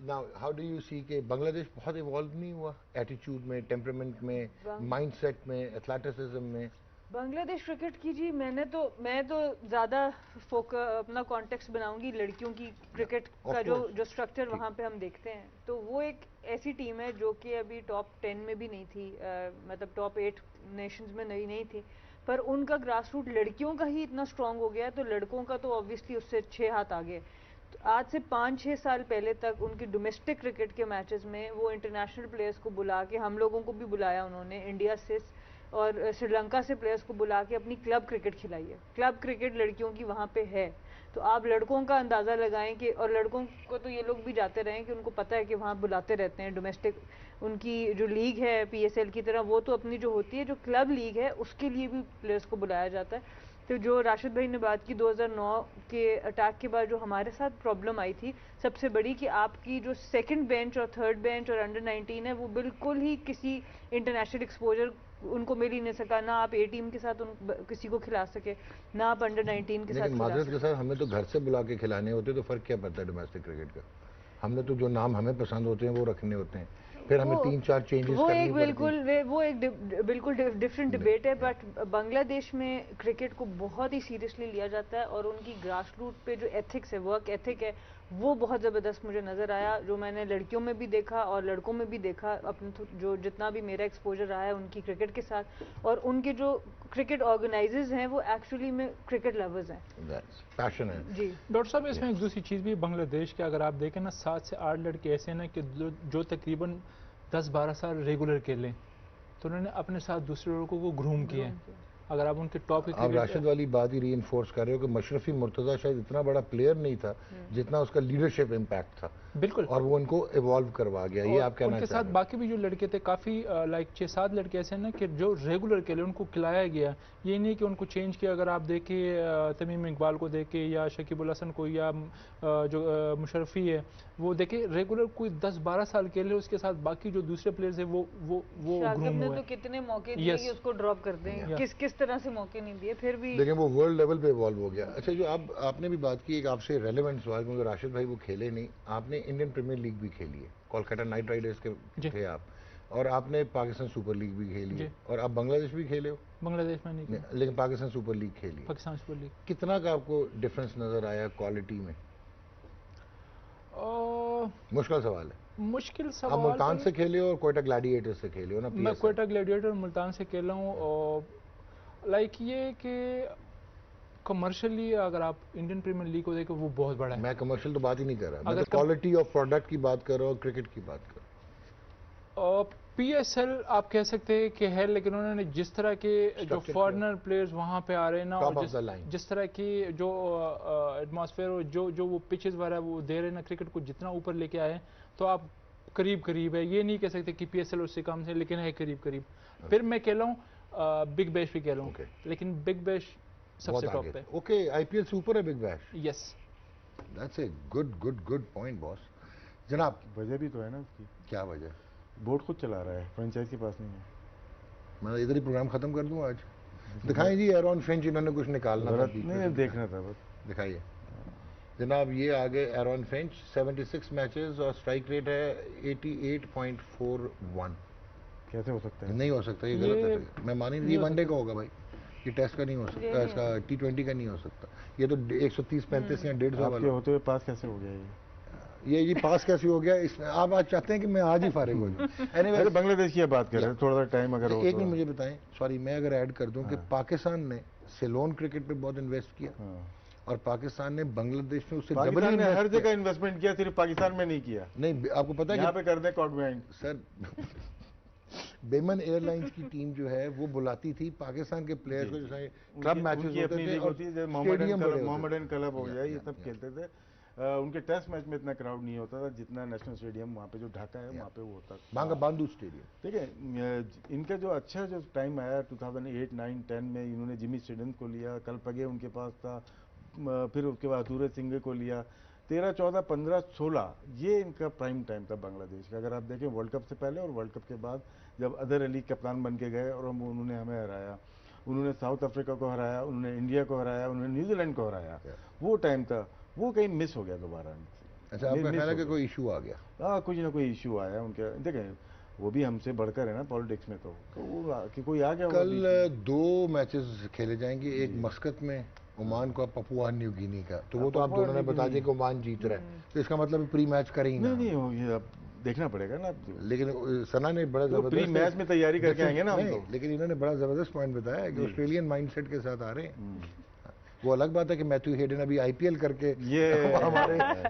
Now how do you see के बांग्लादेश बहुत इवॉल्व नहीं हुआ एटीट्यूड में, टेम्परामेंट में, माइंडसेट में, एथलेटिसिज्म में? बांग्लादेश क्रिकेट की जी, मैं तो ज़्यादा अपना कॉन्टेक्स्ट बनाऊंगी लड़कियों की क्रिकेट का, जो स्ट्रक्चर वहाँ पे हम देखते हैं, तो वो एक ऐसी टीम है जो कि अभी टॉप 10 में भी नहीं थी, मतलब टॉप 8 नेशंस में नहीं थी, पर उनका ग्रास रूट लड़कियों का ही इतना स्ट्रांग हो गया, तो लड़कों का तो ऑब्वियसली उससे 6 हाथ आगे। तो आज से 5-6 साल पहले तक उनके डोमेस्टिक क्रिकेट के मैचेस में वो इंटरनेशनल प्लेयर्स को बुला के, हम लोगों को भी बुलाया उन्होंने, इंडिया से और श्रीलंका से प्लेयर्स को बुला के अपनी क्लब क्रिकेट खिलाई है। क्लब क्रिकेट लड़कियों की वहाँ पे है, तो आप लड़कों का अंदाज़ा लगाएं कि, और लड़कों को तो ये लोग भी जाते रहे कि उनको पता है कि वहाँ बुलाते रहते हैं। डोमेस्टिक उनकी जो लीग है PSL की तरह, वो तो अपनी जो होती है जो क्लब लीग है उसके लिए भी प्लेयर्स को बुलाया जाता है। तो जो राशिद भाई ने बात की 2009 के अटैक के बाद जो हमारे साथ प्रॉब्लम आई थी सबसे बड़ी, कि आपकी जो सेकंड बेंच और थर्ड बेंच और अंडर 19 है वो बिल्कुल ही किसी इंटरनेशनल एक्सपोजर उनको मिल ही नहीं सका, ना आप A टीम के साथ किसी को खिला सके, ना आप अंडर 19 के साथ। माजरत के साथ हमें तो घर से बुला के खिलाने होते, तो फर्क क्या पड़ता है डोमेस्टिक क्रिकेट का? हमने तो जो नाम हमें पसंद होते हैं वो रखने होते हैं, फिर हमें 3-4 चेंजेस करनी पड़ती। वो एक बिल्कुल डिफरेंट डिबेट है, बट बांग्लादेश में क्रिकेट को बहुत ही सीरियसली लिया जाता है, और उनकी ग्रास रूट पे जो एथिक्स है, वर्क एथिक है, वो बहुत ज़बरदस्त मुझे नज़र आया, जो मैंने लड़कियों में भी देखा और लड़कों में भी देखा, अपने जो जितना भी मेरा एक्सपोजर रहा है उनकी क्रिकेट के साथ, और उनके जो क्रिकेट ऑर्गेनाइजर्स हैं वो एक्चुअली में क्रिकेट लवर्स हैं, पैशन है जी। डॉक्टर साहब, इसमें एक दूसरी चीज़ भी बांग्लादेश के, अगर आप देखें ना, 7 से 8 लड़के ऐसे हैं ना कि जो तकरीबन 10-12 साल रेगुलर खेलें, तो उन्होंने अपने साथ दूसरे लोगों को ग्रूम किया है। अगर आप उनके टॉप के आप राशिद वाली बात ही रीइंफोर्स कर रहे हो कि मशरफी मुर्तज़ा शायद इतना बड़ा प्लेयर नहीं था जितना उसका लीडरशिप इम्पैक्ट था, बिल्कुल, और वो उनको इवॉल्व करवा गया। ये आप कहना उनके चाह साथ रहे बाकी भी जो लड़के थे काफ़ी लाइक 6-7 लड़के ऐसे हैं ना कि जो रेगुलर के लिए उनको खिलाया गया, ये नहीं कि उनको चेंज किया। अगर आप देखें तमीम इकबाल को देखे या शकीबुल हसन को या जो मुशर्रफी है वो देखे, रेगुलर कोई 10-12 साल के लिए, उसके साथ बाकी जो दूसरे प्लेयर्स है वो शाकिब ग्रूम ने हुए। तो कितने मौके दिए कि उसको ड्रॉप कर दें, किस तरह से मौके नहीं दिए, फिर भी लेकिन वो वर्ल्ड लेवल पे इवॉल्व हो गया। अच्छा, जो आपने भी बात की एक आपसे रेलेवेंट सवाल, क्योंकि राशिद भाई वो खेले नहीं, आपने इंडियन प्रीमियर लीग भी खेली है, कोलकाता नाइट राइडर्स के थे आप, और आपने पाकिस्तान सुपर लीग भी खेली है, और आप बांग्लादेश भी खेले हो। बांग्लादेश में नहीं, लेकिन पाकिस्तान सुपर लीग खेली, पाकिस्तान सुपर लीग। कितना का आपको डिफरेंस नजर आया क्वालिटी में? मुश्किल सवाल है। मुश्किल सवाल। आप मुल्तान से खेले हो और कोयटा ग्लैडिएटर से खेले हो ना? मैं कोयटा ग्लैडिएटर मुल्तान से खेला हूँ। और लाइक ये कि कमर्शियली अगर आप इंडियन प्रीमियर लीग को देखें वो बहुत बड़ा है। मैं कमर्शियल तो बात ही नहीं कर रहा, मैं अगर तो क्वालिटी ऑफ प्रोडक्ट की बात कर रहा हूँ, क्रिकेट की बात कर रहा हूँ। PSL आप कह सकते हैं कि है, लेकिन उन्होंने जिस तरह के जो फॉरेनर प्लेयर्स वहाँ पे आ रहे हैं ना, और जिस तरह की जो एटमॉस्फेयर और जो वो पिचेस वगैरह वो दे रहे हैं ना, क्रिकेट को जितना ऊपर लेके आए, तो आप करीब है। ये नहीं कह सकते कि PSL उससे कम है, लेकिन है करीब। फिर मैं कह रहा हूँ बिग बैश भी कह रहा हूँ, लेकिन बिग बैश सबसे टॉप पे। ओके, IPL से ऊपर है big bash? Yes, that's a good point boss. जनाब, वजह भी तो है ना उसकी। क्या वजह? बोर्ड खुद चला रहा है, फ्रेंचाइज के पास नहीं है। मैं इधर ही प्रोग्राम खत्म कर दूं आज। दिखाएं जी, एरॉन फिंच, इन्होंने कुछ निकालना था, नहीं देखना था बस। दिखाइए जनाब, ये आगे एरॉन फिंच, 76 मैचेस और स्ट्राइक रेट है 88.41। कैसे हो सकता है? नहीं हो सकता, ये गलत है। मैं मानी, ये वनडे का होगा भाई, ये टेस्ट का नहीं हो सकता, इसका T20 का नहीं हो सकता। ये तो 130-35 या 150 वाला होते हुए पास कैसे हो गया ये पास कैसे हो गया? इसमें आप आज चाहते हैं कि मैं आज ही फारिग हो जाऊं? एनीवे, बांग्लादेश की बात कर रहे हैं, थोड़ा सा टाइम अगर हो एक मिनट मुझे बताएं, सॉरी, मैं अगर ऐड कर दूं कि पाकिस्तान ने सेलोन क्रिकेट पे बहुत इन्वेस्ट किया, और पाकिस्तान ने बांग्लादेश में उससे डबल ही हर जगह इन्वेस्टमेंट किया, सिर्फ पाकिस्तान में नहीं किया। नहीं, आपको पता है यहाँ पे कर दें कॉर्ड सर बेमन एयरलाइंस की टीम जो है वो बुलाती थी पाकिस्तान के प्लेयर्स को, जैसे क्लब मैचेस होते थे और मोहम्मदन क्लब हो गया, ये सब खेलते थे। उनके टेस्ट मैच में इतना क्राउड नहीं होता था जितना नेशनल स्टेडियम वहाँ पे जो ढाका है वहाँ पे वो होता था, बांदू स्टेडियम। ठीक है, इनका जो अच्छा जो टाइम आया 2008, 9, 10 में इन्होंने जिमी स्टेडियम को लिया, कल पगे उनके पास था, फिर उसके बाद सूर्य सिंह को लिया, 13, 14, 15, 16 ये इनका प्राइम टाइम था बांग्लादेश का। अगर आप देखें वर्ल्ड कप से पहले और वर्ल्ड कप के बाद, जब अदर अली कप्तान बन के गए और उन्होंने हमें हराया, उन्होंने साउथ अफ्रीका को हराया, उन्होंने इंडिया को हराया, उन्होंने न्यूजीलैंड को हराया, वो टाइम था, वो कहीं मिस हो गया दोबारा। अच्छा, आपका ख्याल है कि कोई इशू आ गया? हाँ, कुछ ना कोई इशू आया उनके। देखें, वो भी हमसे बढ़कर है ना पॉलिटिक्स में, तो वो कि कोई आ गया। कल 2 मैचेस खेले जाएंगे, एक मस्कत में ओमान का, पपुआ न्यू गिनी का, तो वो तो आप दोनों ने बता दिया कि ओमान जीत रहा है, तो इसका मतलब प्री मैच करेंगे? नहीं, ये अब देखना पड़ेगा ना। लेकिन सना ने बड़ा जबरदस्त प्री मैच में तैयारी करके आएंगे ना हम तो। लेकिन इन्होंने बड़ा जबरदस्त पॉइंट बताया कि ऑस्ट्रेलियन माइंडसेट के साथ आ रहे हैं। वो अलग बात है कि मैथ्यू हेडन अभी IPL करके ये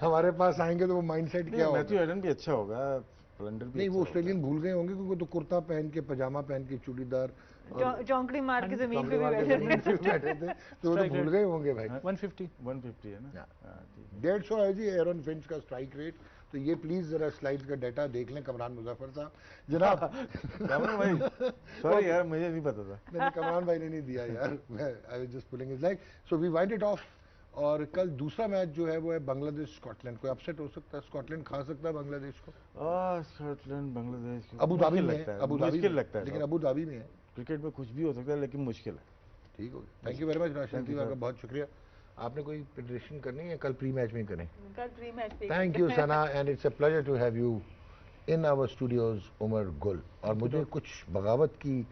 हमारे पास आएंगे तो वो माइंडसेट क्या होगा? मैथ्यू हेडन भी अच्छा होगा, नहीं, वो ऑस्ट्रेलियन भूल गए होंगे, क्योंकि तो कुर्ता पहन के, पजामा पहन के, चूड़ीदार, चौंकड़ी मार के जमीन पे भी बैठे थे, तो वो तो भूल गए होंगे भाई। 150 है ना, 150 है जी एरॉन फिंच का स्ट्राइक रेट। तो ये प्लीज जरा स्लाइड्स का डाटा देख लें, कमरान मुजफ्फर साहब। जनाब कमरान भाई, सॉरी यार, मुझे नहीं पता था। नहीं, कमरान भाई ने नहीं दिया यार, I was just pulling his leg. So we wind it off. और कल दूसरा मैच जो है वो है बांग्लादेश स्कॉटलैंड। कोई अपसेट हो सकता है? स्कॉटलैंड खा सकता है बांग्लादेश को? स्कॉटलैंड बांग्लादेश अबू धाबी में लगता है, मुश्किल लगता है, लेकिन अबू धाबी में है। क्रिकेट में कुछ भी हो सकता है, लेकिन मुश्किल है। ठीक हो गया, thank you very much Rashid ji, आपका बहुत शुक्रिया। आपने कोई प्रेडिक्शन करनी है? कल प्री मैच में करें? कल प्री मैच पे। Thank you Sana, and it's a pleasure to have you in our studios Umar Gul. और मुझे कुछ बगावत की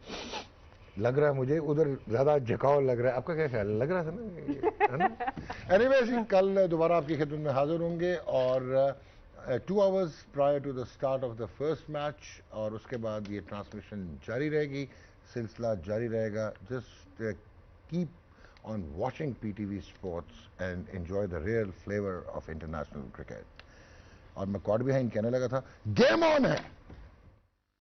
लग रहा है, मुझे उधर ज्यादा झुकाव लग रहा है, आपका क्या ख्याल लग रहा था ना? एनीवेज, कल दोबारा आपकी खिदमत में हाजिर होंगे, और 2 hours prior to the start of the first match, और उसके बाद ये ट्रांसमिशन जारी रहेगी, सिलसिला जारी रहेगा। Just keep on watching PTV Sports and enjoy the real flavor of international cricket. और मैं कॉर्ड बिहाइंड कहने लगा था, गेम ऑन है।